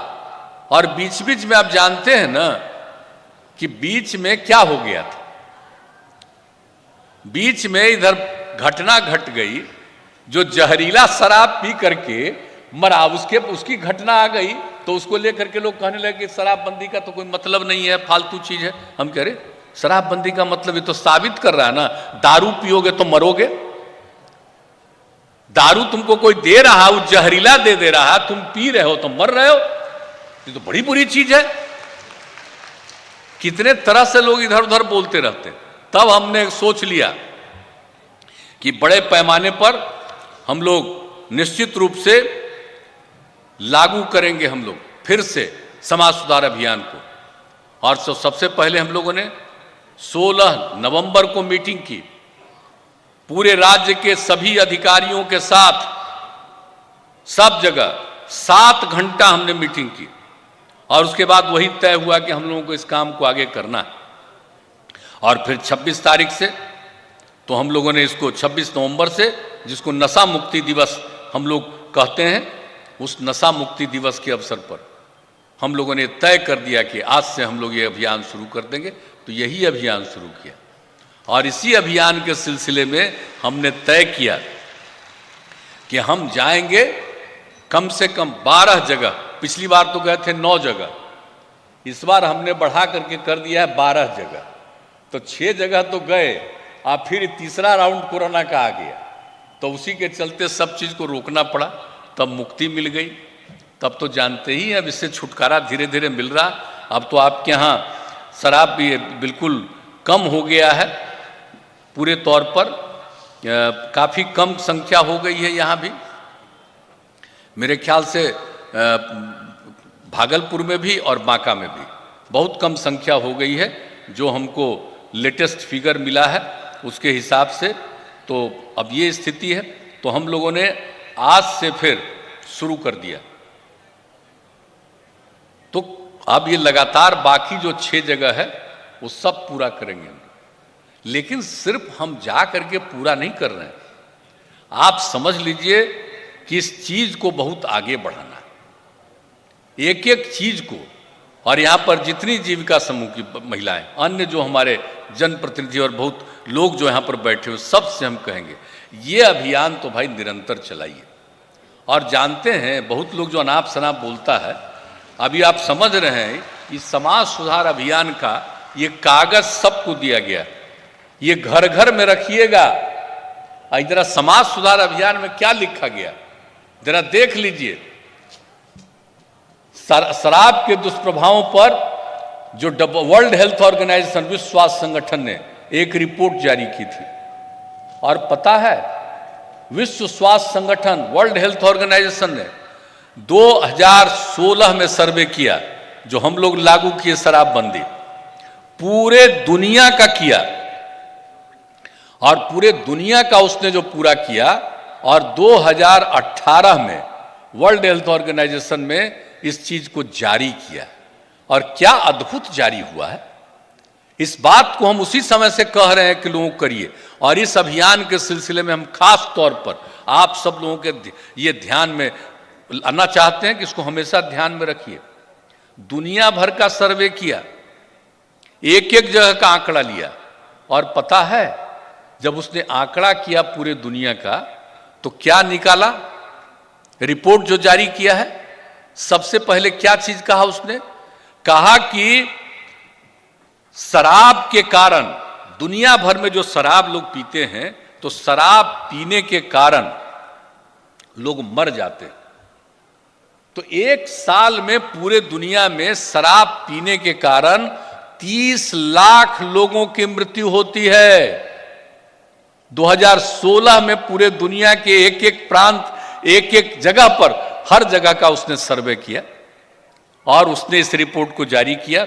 Speaker 3: और बीच बीच में आप जानते हैं ना कि बीच में क्या हो गया था। बीच में इधर घटना घट गई, जो जहरीला शराब पी करके मरा, उसकी घटना आ गई, तो उसको लेकर के लोग कहने लगे कि शराबबंदी का तो कोई मतलब नहीं है, फालतू चीज है। हम कह रहे शराबबंदी का मतलब ये तो साबित कर रहा है ना, दारू पियोगे तो मरोगे। दारू तुमको कोई दे रहा, वो जहरीला दे रहा, तुम पी रहे हो तो मर रहे हो, ये तो बड़ी बुरी चीज है। कितने तरह से लोग इधर उधर बोलते रहते। तब हमने सोच लिया कि बड़े पैमाने पर हम लोग निश्चित रूप से लागू करेंगे हम लोग फिर से समाज सुधार अभियान को। और सबसे पहले हम लोगों ने 16 नवंबर को मीटिंग की, पूरे राज्य के सभी अधिकारियों के साथ, सब जगह 7 घंटा हमने मीटिंग की, और उसके बाद वही तय हुआ कि हम लोगों को इस काम को आगे करना है। और फिर 26 तारीख से तो हम लोगों ने इसको 26 नवंबर से, जिसको नशा मुक्ति दिवस हम लोग कहते हैं, उस नशा मुक्ति दिवस के अवसर पर हम लोगों ने तय कर दिया कि आज से हम लोग ये अभियान शुरू कर देंगे। तो यही अभियान शुरू किया, और इसी अभियान के सिलसिले में हमने तय किया कि हम जाएंगे कम से कम 12 जगह। पिछली बार तो गए थे 9 जगह, इस बार हमने बढ़ा करके कर दिया है 12 जगह। तो 6 जगह तो गए, और फिर तीसरा राउंड कोरोना का आ गया, तो उसी के चलते सब चीज़ को रोकना पड़ा। तब मुक्ति मिल गई। तब तो जानते ही अब इससे छुटकारा धीरे धीरे मिल रहा। अब तो आपके यहाँ शराब भी बिल्कुल कम हो गया है, पूरे तौर पर काफ़ी कम संख्या हो गई है यहाँ भी। मेरे ख्याल से भागलपुर में भी और बांका में भी बहुत कम संख्या हो गई है जो हमको लेटेस्ट फिगर मिला है उसके हिसाब से। तो अब ये स्थिति है, तो हम लोगों ने आज से फिर शुरू कर दिया। तो अब ये लगातार बाकी जो 6 जगह है वो सब पूरा करेंगे हम। लेकिन सिर्फ हम जा करके पूरा नहीं कर रहे हैं, आप समझ लीजिए कि इस चीज को बहुत आगे बढ़ाना है, एक एक चीज को। और यहाँ पर जितनी जीविका समूह की महिलाएं, अन्य जो हमारे जनप्रतिनिधि और बहुत लोग जो यहाँ पर बैठे हुए, सबसे हम कहेंगे ये अभियान तो भाई निरंतर चलाइए। और जानते हैं बहुत लोग जो अनाप शनाप बोलता है, अभी आप समझ रहे हैं इस समाज सुधार अभियान का ये कागज सबको दिया गया, ये घर घर में रखिएगा। जरा समाज सुधार अभियान में क्या लिखा गया जरा देख लीजिए। शराब के दुष्प्रभावों पर जो वर्ल्ड हेल्थ ऑर्गेनाइजेशन, विश्व स्वास्थ्य संगठन ने एक रिपोर्ट जारी की थी। और पता है विश्व स्वास्थ्य संगठन, वर्ल्ड हेल्थ ऑर्गेनाइजेशन ने 2016 में सर्वे किया, जो हम लोग लागू किए शराबबंदी, पूरे दुनिया का किया। और पूरे दुनिया का उसने जो पूरा किया, और 2018 में वर्ल्ड हेल्थ ऑर्गेनाइजेशन में इस चीज को जारी किया। और क्या अद्भुत जारी हुआ है। इस बात को हम उसी समय से कह रहे हैं कि लोगों करिए। और इस अभियान के सिलसिले में हम खास तौर पर आप सब लोगों के ये ध्यान में लाना चाहते हैं कि इसको हमेशा ध्यान में रखिए। दुनिया भर का सर्वे किया, एक एक जगह का आंकड़ा लिया। और पता है जब उसने आंकड़ा किया पूरे दुनिया का, तो क्या निकाला, रिपोर्ट जो जारी किया है, सबसे पहले क्या चीज कहा उसने, कहा कि शराब के कारण, दुनिया भर में जो शराब लोग पीते हैं, तो शराब पीने के कारण लोग मर जाते हैं। तो एक साल में पूरे दुनिया में शराब पीने के कारण 30 लाख लोगों की मृत्यु होती है। 2016 में पूरे दुनिया के एक एक प्रांत, एक एक जगह पर, हर जगह का उसने सर्वे किया और उसने इस रिपोर्ट को जारी किया।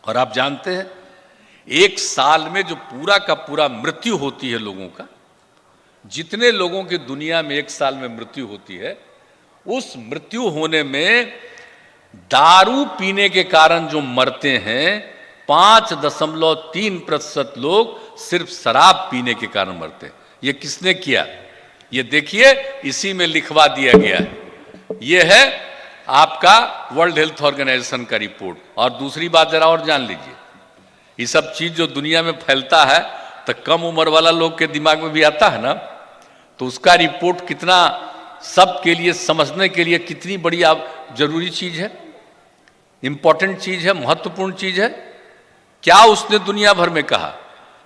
Speaker 3: और आप जानते हैं एक साल में जो पूरा का पूरा मृत्यु होती है लोगों का, जितने लोगों की दुनिया में एक साल में मृत्यु होती है, उस मृत्यु होने में दारू पीने के कारण जो मरते हैं 5.3% लोग सिर्फ शराब पीने के कारण मरते हैं। ये किसने किया, ये देखिए, इसी में लिखवा दिया गया है। ये है आपका वर्ल्ड हेल्थ ऑर्गेनाइजेशन का रिपोर्ट। और दूसरी बात जरा और जान लीजिए, ये सब चीज जो दुनिया में फैलता है तो कम उम्र वाला लोग के दिमाग में भी आता है ना, तो उसका रिपोर्ट कितना सबके लिए समझने के लिए कितनी बड़ी जरूरी चीज है, इंपॉर्टेंट चीज है, महत्वपूर्ण चीज है। क्या उसने दुनिया भर में कहा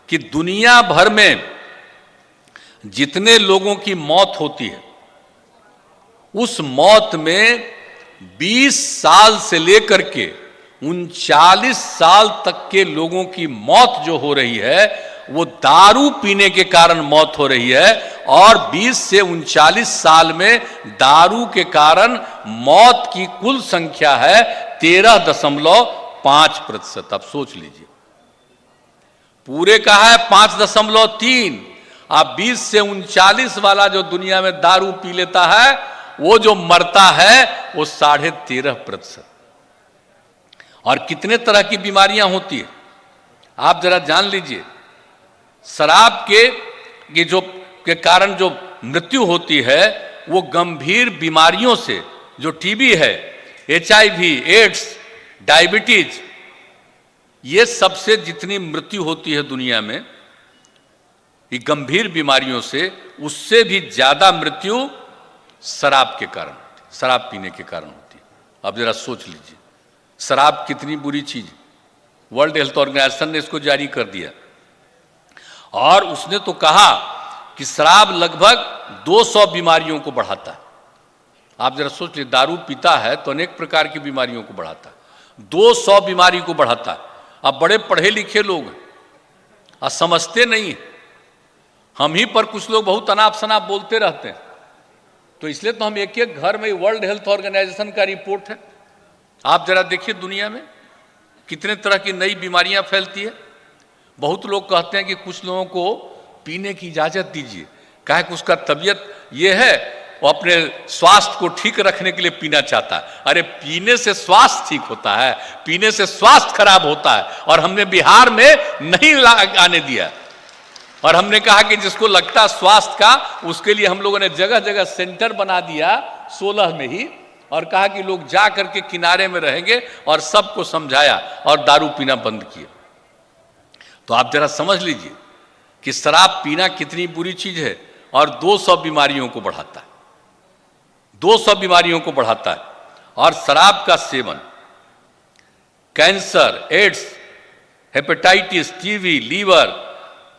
Speaker 3: कि दुनिया भर में जितने लोगों की मौत होती है, उस मौत में 20 साल से लेकर के 39 साल तक के लोगों की मौत जो हो रही है वो दारू पीने के कारण मौत हो रही है। और 20 से 39 साल में दारू के कारण मौत की कुल संख्या है 13.5%। आप सोच लीजिए, पूरे का है 5.3। अब 20 से 39 वाला जो दुनिया में दारू पी लेता है, वो जो मरता है वो 13.5%। और कितने तरह की बीमारियां होती है आप जरा जान लीजिए। शराब के जो के कारण जो मृत्यु होती है वो गंभीर बीमारियों से, जो टीबी है, HIV, एड्स, डायबिटीज, ये सबसे जितनी मृत्यु होती है दुनिया में, ये गंभीर बीमारियों से, उससे भी ज्यादा मृत्यु शराब के कारण, शराब पीने के कारण होती है। अब जरा सोच लीजिए शराब कितनी बुरी चीज। वर्ल्ड हेल्थ ऑर्गेनाइजेशन ने इसको जारी कर दिया और उसने तो कहा कि शराब लगभग 200 बीमारियों को बढ़ाता है। आप जरा सोच लीजिए, दारू पीता है तो अनेक प्रकार की बीमारियों को बढ़ाता है, 200 बीमारी को बढ़ाता है। अब बड़े पढ़े लिखे लोग हैं और समझते नहीं है, हम ही पर कुछ लोग बहुत अनाप शनाप बोलते रहते हैं। तो इसलिए तो हम एक एक घर में, वर्ल्ड हेल्थ ऑर्गेनाइजेशन का रिपोर्ट है, आप जरा देखिए दुनिया में कितने तरह की नई बीमारियां फैलती है। बहुत लोग कहते हैं कि कुछ लोगों को पीने की इजाजत दीजिए, काहे कि उसका तबीयत ये है, वो अपने स्वास्थ्य को ठीक रखने के लिए पीना चाहता है। अरे पीने से स्वास्थ्य ठीक होता है, पीने से स्वास्थ्य खराब होता है, और हमने बिहार में नहीं आने दिया। और हमने कहा कि जिसको लगता है स्वास्थ्य का, उसके लिए हम लोगों ने जगह जगह सेंटर बना दिया 16 में ही, और कहा कि लोग जा करके किनारे में रहेंगे, और सबको समझाया और दारू पीना बंद किया। तो आप जरा समझ लीजिए कि शराब पीना कितनी बुरी चीज है, और 200 बीमारियों को बढ़ाता है, 200 बीमारियों को बढ़ाता है। और शराब का सेवन cancer, AIDS, hepatitis, TB, liver,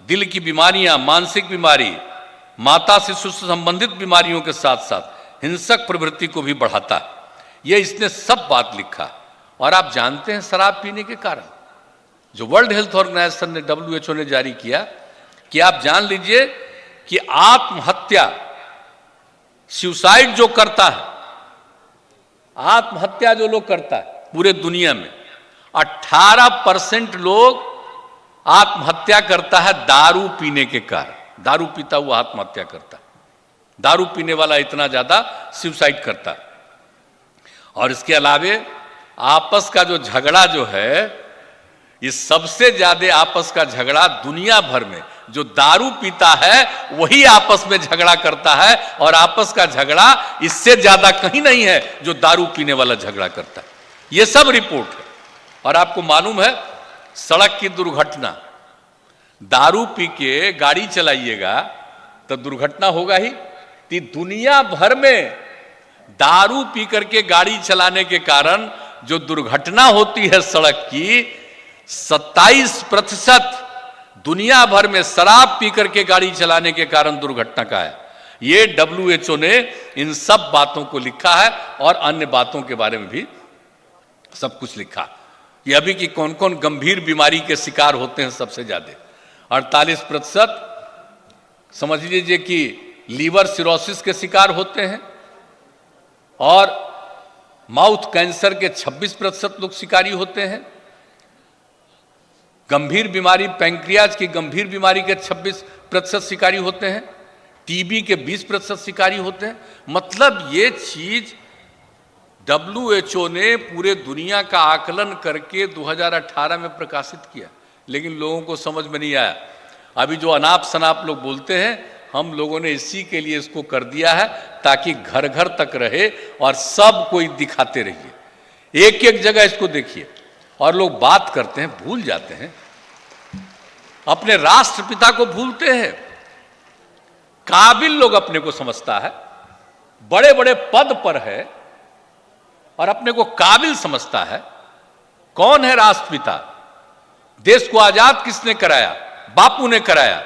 Speaker 3: दिल की बीमारियां, मानसिक बीमारी, माता शिशु से संबंधित बीमारियों के साथ साथ हिंसक प्रवृत्ति को भी बढ़ाता है। ये इसने सब बात लिखा। और आप जानते हैं शराब पीने के कारण जो वर्ल्ड हेल्थ ऑर्गेनाइजेशन ने, WHO ने जारी किया, कि आप जान लीजिए कि आत्महत्या, सुसाइड जो करता है, आत्महत्या जो लोग करता है पूरे दुनिया में 18% लोग आत्महत्या करता है दारू पीने के कारण। दारू पीता हुआ आत्महत्या करता है, दारू पीने वाला इतना ज्यादा सुसाइड करता है। और इसके अलावे आपस का जो झगड़ा जो है, ये सबसे ज्यादा आपस का झगड़ा दुनिया भर में जो दारू पीता है वही आपस में झगड़ा करता है, और आपस का झगड़ा इससे ज्यादा कहीं नहीं है जो दारू पीने वाला झगड़ा करता है। ये सब रिपोर्ट है। और आपको मालूम है, सड़क की दुर्घटना, दारू पी के गाड़ी चलाइएगा तो दुर्घटना होगा ही। तो दुनिया भर में दारू पी करके गाड़ी चलाने के कारण जो दुर्घटना होती है सड़क की, 27% दुनिया भर में शराब पी करके गाड़ी चलाने के कारण दुर्घटना का है। ये WHO ने इन सब बातों को लिखा है, और अन्य बातों के बारे में भी सब कुछ लिखा। ये अभी की कौन कौन गंभीर बीमारी के शिकार होते हैं सबसे ज्यादा, 48% समझ लीजिए कि लीवर सिरोसिस के शिकार होते हैं, और माउथ कैंसर के 26% लोग शिकारी होते हैं। गंभीर बीमारी पैंक्रियाज की गंभीर बीमारी के 26% शिकारी होते हैं। टीबी के 20% शिकारी होते हैं। मतलब ये चीज WHO ने पूरे दुनिया का आकलन करके 2018 में प्रकाशित किया, लेकिन लोगों को समझ में नहीं आया। अभी जो अनाप शनाप लोग बोलते हैं, हम लोगों ने इसी के लिए इसको कर दिया है ताकि घर घर तक रहे और सब कोई दिखाते रहिए। एक एक जगह इसको देखिए, और लोग बात करते हैं, भूल जाते हैं, अपने राष्ट्रपिता को भूलते हैं। काबिल लोग अपने को समझता है, बड़े बड़े पद पर है और अपने को काबिल समझता है। कौन है राष्ट्रपिता? देश को आजाद किसने कराया? बापू ने कराया,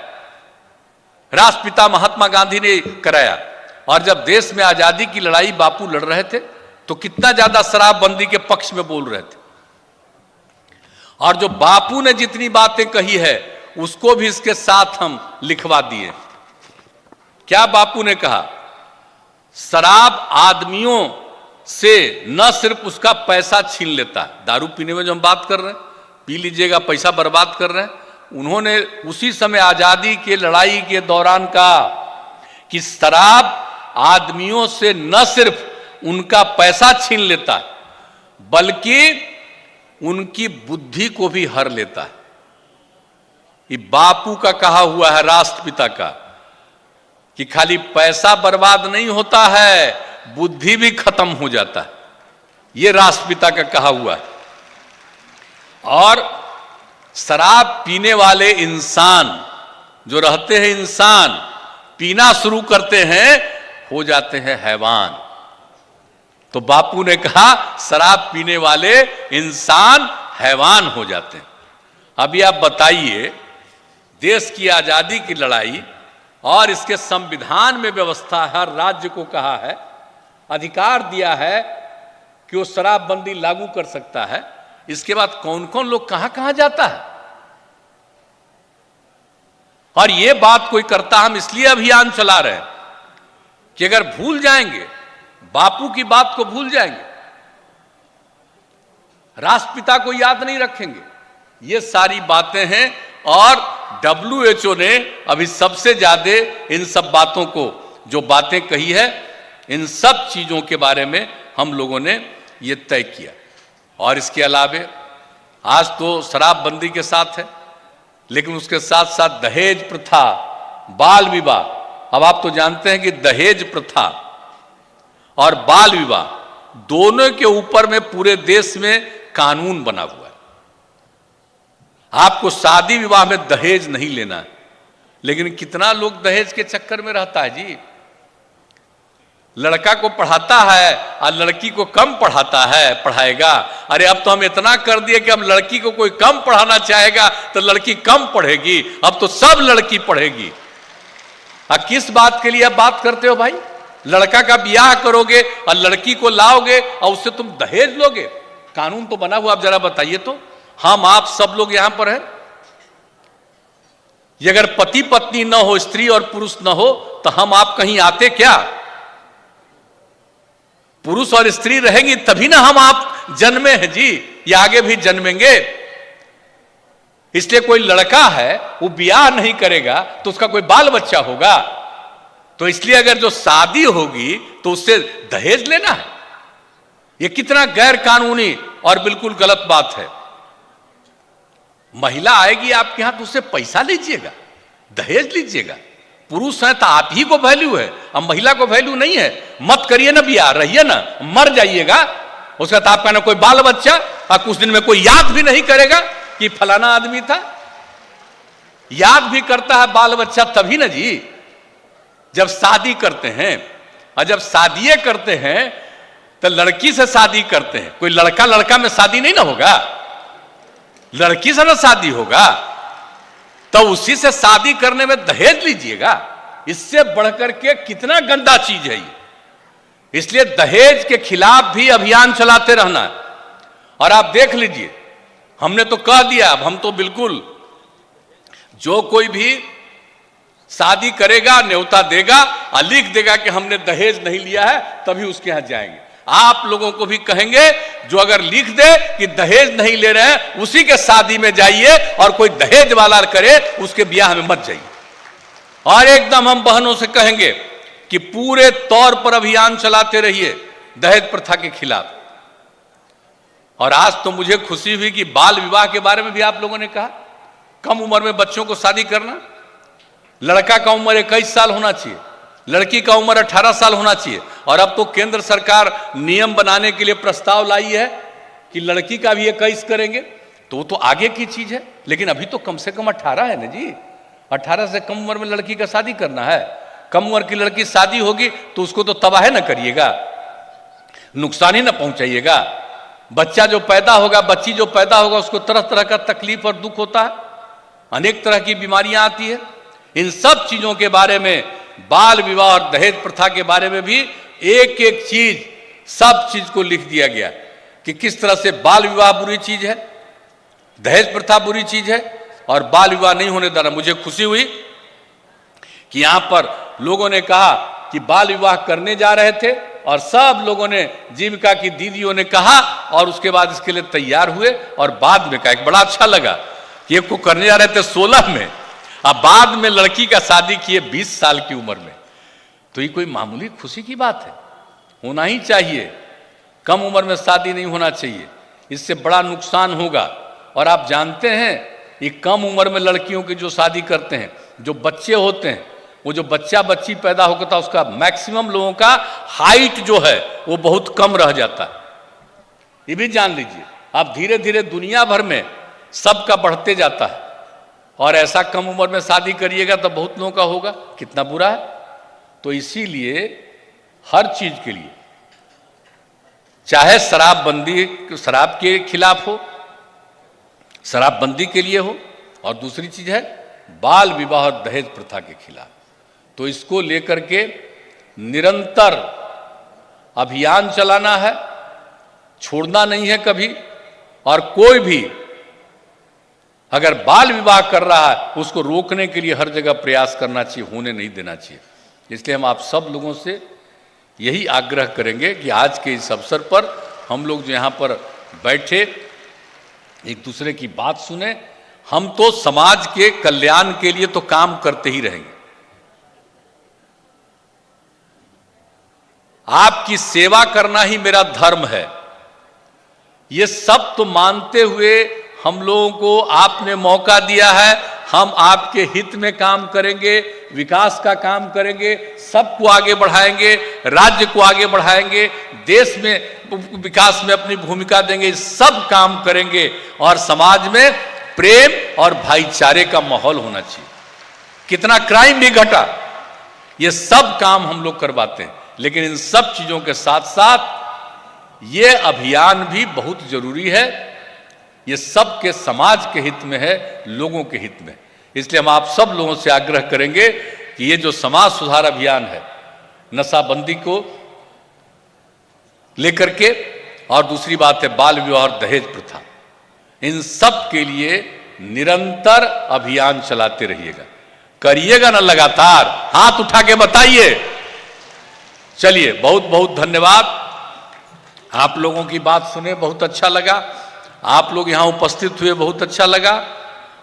Speaker 3: राष्ट्रपिता महात्मा गांधी ने कराया। और जब देश में आजादी की लड़ाई बापू लड़ रहे थे तो कितना ज्यादा शराबबंदी के पक्ष में बोल रहे थे। और जो बापू ने जितनी बातें कही है उसको भी इसके साथ हम लिखवा दिए। क्या बापू ने कहा? शराब आदमियों से न सिर्फ उसका पैसा छीन लेता है, दारू पीने में जो हम बात कर रहे हैं, पी लीजिएगा पैसा बर्बाद कर रहे हैं, उन्होंने उसी समय आजादी के लड़ाई के दौरान कहा कि शराब आदमियों से न सिर्फ उनका पैसा छीन लेता है बल्कि उनकी बुद्धि को भी हर लेता है। ये बापू का कहा हुआ है, राष्ट्रपिता का, कि खाली पैसा बर्बाद नहीं होता है, बुद्धि भी खत्म हो जाता है। ये राष्ट्रपिता का कहा हुआ है। और शराब पीने वाले इंसान जो रहते हैं, इंसान पीना शुरू करते हैं, हो जाते हैं हैवान। तो बापू ने कहा शराब पीने वाले इंसान हैवान हो जाते हैं। अभी आप बताइए, देश की आजादी की लड़ाई और इसके संविधान में व्यवस्था, हर राज्य को कहा है, अधिकार दिया है कि वो शराबबंदी लागू कर सकता है। इसके बाद कौन कौन लोग कहां कहां जाता है। और ये बात कोई करता, हम इसलिए अभियान चला रहे हैं कि अगर भूल जाएंगे, बापू की बात को भूल जाएंगे, राष्ट्रपिता को याद नहीं रखेंगे। ये सारी बातें हैं और WHO ने अभी सबसे ज्यादा इन सब बातों को, जो बातें कही है, इन सब चीजों के बारे में हम लोगों ने ये तय किया। और इसके अलावे आज तो शराबबंदी के साथ है, लेकिन उसके साथ साथ दहेज प्रथा, बाल विवाह, अब आप तो जानते हैं कि दहेज प्रथा और बाल विवाह दोनों के ऊपर में पूरे देश में कानून बना हुआ है। आपको शादी विवाह में दहेज नहीं लेना है, लेकिन कितना लोग दहेज के चक्कर में रहता है जी। लड़का को पढ़ाता है और लड़की को कम पढ़ाएगा। अरे अब तो हम इतना कर दिए कि अब लड़की को कोई कम पढ़ाना चाहेगा तो लड़की कम पढ़ेगी, अब तो सब लड़की पढ़ेगी। किस बात के लिए आप बात करते हो भाई? लड़का का ब्याह करोगे और लड़की को लाओगे और उससे तुम दहेज लोगे? कानून तो बना हुआ, आप जरा बताइए तो। हम आप सब लोग यहां पर हैं, ये अगर पति पत्नी न हो, स्त्री और पुरुष न हो, तो हम आप कहीं आते क्या? पुरुष और स्त्री रहेंगी तभी ना हम आप जन्मे हैं जी, या आगे भी जन्मेंगे। इसलिए कोई लड़का है वो ब्याह नहीं करेगा तो उसका कोई बाल बच्चा होगा? तो इसलिए अगर जो शादी होगी तो उससे दहेज लेना है, ये कितना गैर कानूनी और बिल्कुल गलत बात है। महिला आएगी आपके यहां तो उससे पैसा लीजिएगा, दहेज लीजिएगा। पुरुष है तो आप ही को वैल्यू है, अब महिला को वैल्यू नहीं है। मत करिए ना ब्याह, रहिए ना, मर जाइएगा, उसका तो आपका ना कोई बाल बच्चा, और कुछ दिन में कोई याद भी नहीं करेगा कि फलाना आदमी था। याद भी करता है बाल बच्चा तभी ना जी, जब शादी करते हैं। और जब शादी करते हैं तो लड़की से शादी करते हैं, कोई लड़का लड़का में शादी नहीं ना होगा, लड़की से ना शादी होगा। तो उसी से शादी करने में दहेज लीजिएगा, इससे बढ़कर के कितना गंदा चीज है ये। इसलिए दहेज के खिलाफ भी अभियान चलाते रहना है। और आप देख लीजिए, हमने तो कह दिया, अब हम तो बिल्कुल, जो कोई भी शादी करेगा न्योता देगा और लिख देगा कि हमने दहेज नहीं लिया है, तभी उसके यहां जाएंगे। आप लोगों को भी कहेंगे, जो अगर लिख दे कि दहेज नहीं ले रहे हैं, उसी के शादी में जाइए, और कोई दहेज वाला करे उसके ब्याह में मत जाइए। और एकदम हम बहनों से कहेंगे कि पूरे तौर पर अभियान चलाते रहिए दहेज प्रथा के खिलाफ। और आज तो मुझे खुशी हुई कि बाल विवाह के बारे में भी आप लोगों ने कहा, कम उम्र में बच्चों को शादी करना। लड़का का उम्र 21 साल होना चाहिए, लड़की का उम्र 18 साल होना चाहिए। और अब तो केंद्र सरकार नियम बनाने के लिए प्रस्ताव लाई है कि लड़की का भी 21 करेंगे, तो वो तो आगे की चीज है। लेकिन अभी तो कम से कम 18 है ना जी, 18 से कम उम्र में लड़की का शादी करना है। कम उम्र की लड़की शादी होगी तो उसको तो तबाह न करिएगा, नुकसान ही न पहुंचाइएगा। बच्चा जो पैदा होगा, बच्ची जो पैदा होगा, उसको तरह तरह का तकलीफ और दुख होता है, अनेक तरह की बीमारियां आती है। इन सब चीजों के बारे में, बाल विवाह और दहेज प्रथा के बारे में भी एक एक चीज, सब चीज को लिख दिया गया कि किस तरह से बाल विवाह बुरी चीज है, दहेज प्रथा बुरी चीज है और बाल विवाह नहीं होने देना। मुझे खुशी हुई कि यहां पर लोगों ने कहा कि बाल विवाह करने जा रहे थे और सब लोगों ने, जीविका की दीदियों ने कहा और उसके बाद इसके लिए तैयार हुए और बाद में कहा। एक बड़ा अच्छा लगा कि एक को करने जा रहे थे 16 में, अब बाद में लड़की का शादी किए 20 साल की उम्र में। तो ये कोई मामूली खुशी की बात है? होना ही चाहिए, कम उम्र में शादी नहीं होना चाहिए, इससे बड़ा नुकसान होगा। और आप जानते हैं, ये कम उम्र में लड़कियों की जो शादी करते हैं, जो बच्चे होते हैं, वो जो बच्चा बच्ची पैदा होता था, उसका मैक्सिमम लोगों का हाइट जो है वो बहुत कम रह जाता है। ये भी जान लीजिए, आप धीरे धीरे दुनिया भर में सबका बढ़ते जाता है। और ऐसा कम उम्र में शादी करिएगा तो बहुत लोगों का होगा, कितना बुरा है। तो इसीलिए हर चीज के लिए, चाहे शराबबंदी, शराब के खिलाफ हो, शराबबंदी के लिए हो, और दूसरी चीज है बाल विवाह और दहेज प्रथा के खिलाफ, तो इसको लेकर के निरंतर अभियान चलाना है, छोड़ना नहीं है कभी। और कोई भी अगर बाल विवाह कर रहा है, उसको रोकने के लिए हर जगह प्रयास करना चाहिए, होने नहीं देना चाहिए। इसलिए हम आप सब लोगों से यही आग्रह करेंगे कि आज के इस अवसर पर हम लोग जो यहाँ पर बैठे एक दूसरे की बात सुने। हम तो समाज के कल्याण के लिए तो काम करते ही रहेंगे। आपकी सेवा करना ही मेरा धर्म है, ये सब तो मानते हुए हम लोगों को आपने मौका दिया है। हम आपके हित में काम करेंगे, विकास का काम करेंगे, सबको आगे बढ़ाएंगे, राज्य को आगे बढ़ाएंगे, देश में विकास में अपनी भूमिका देंगे, सब काम करेंगे। और समाज में प्रेम और भाईचारे का माहौल होना चाहिए। कितना क्राइम भी घटा, ये सब काम हम लोग करवाते हैं। लेकिन इन सब चीजों के साथ साथ ये अभियान भी बहुत जरूरी है। ये सबके समाज के हित में है, लोगों के हित में। इसलिए हम आप सब लोगों से आग्रह करेंगे कि ये जो समाज सुधार अभियान है, नशाबंदी को लेकर के, और दूसरी बात है बाल विवाह और दहेज प्रथा, इन सब के लिए निरंतर अभियान चलाते रहिएगा। करिएगा ना लगातार, हाथ उठा के बताइए। चलिए, बहुत बहुत धन्यवाद। आप लोगों की बात सुने, बहुत अच्छा लगा। आप लोग यहां उपस्थित हुए, बहुत अच्छा लगा।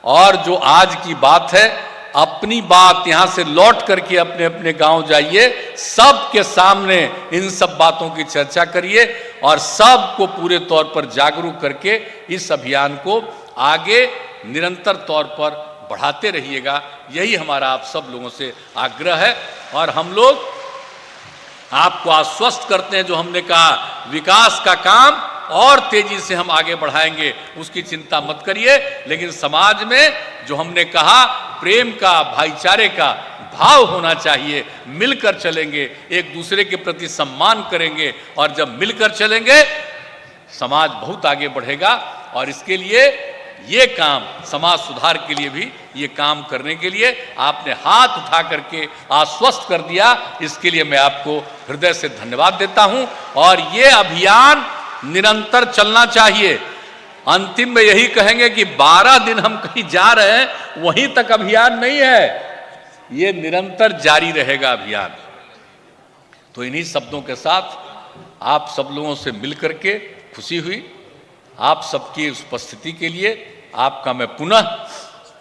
Speaker 3: और जो आज की बात है, अपनी बात यहां से लौट करके अपने अपने गांव जाइए, सबके सामने इन सब बातों की चर्चा करिए और सबको पूरे तौर पर जागरूक करके इस अभियान को आगे निरंतर तौर पर बढ़ाते रहिएगा। यही हमारा आप सब लोगों से आग्रह है। और हम लोग आपको आश्वस्त करते हैं, जो हमने कहा विकास का काम और तेजी से हम आगे बढ़ाएंगे, उसकी चिंता मत करिए। लेकिन समाज में जो हमने कहा प्रेम का, भाईचारे का भाव होना चाहिए। मिलकर चलेंगे, एक दूसरे के प्रति सम्मान करेंगे, और जब मिलकर चलेंगे समाज बहुत आगे बढ़ेगा। और इसके लिए ये काम, समाज सुधार के लिए भी ये काम करने के लिए आपने हाथ उठा करके आश्वस्त कर दिया, इसके लिए मैं आपको हृदय से धन्यवाद देता हूं। और ये अभियान निरंतर चलना चाहिए। अंतिम में यही कहेंगे कि 12 दिन हम कहीं जा रहे हैं, वहीं तक अभियान नहीं है, ये निरंतर जारी रहेगा अभियान। तो इन्हीं शब्दों के साथ आप सब लोगों से मिलकर के खुशी हुई। आप सबकी उपस्थिति के लिए आपका मैं पुनः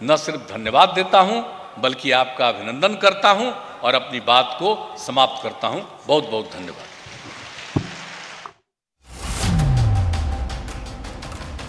Speaker 3: न सिर्फ धन्यवाद देता हूं, बल्कि आपका अभिनंदन करता हूं और अपनी बात को समाप्त करता हूं। बहुत बहुत धन्यवाद।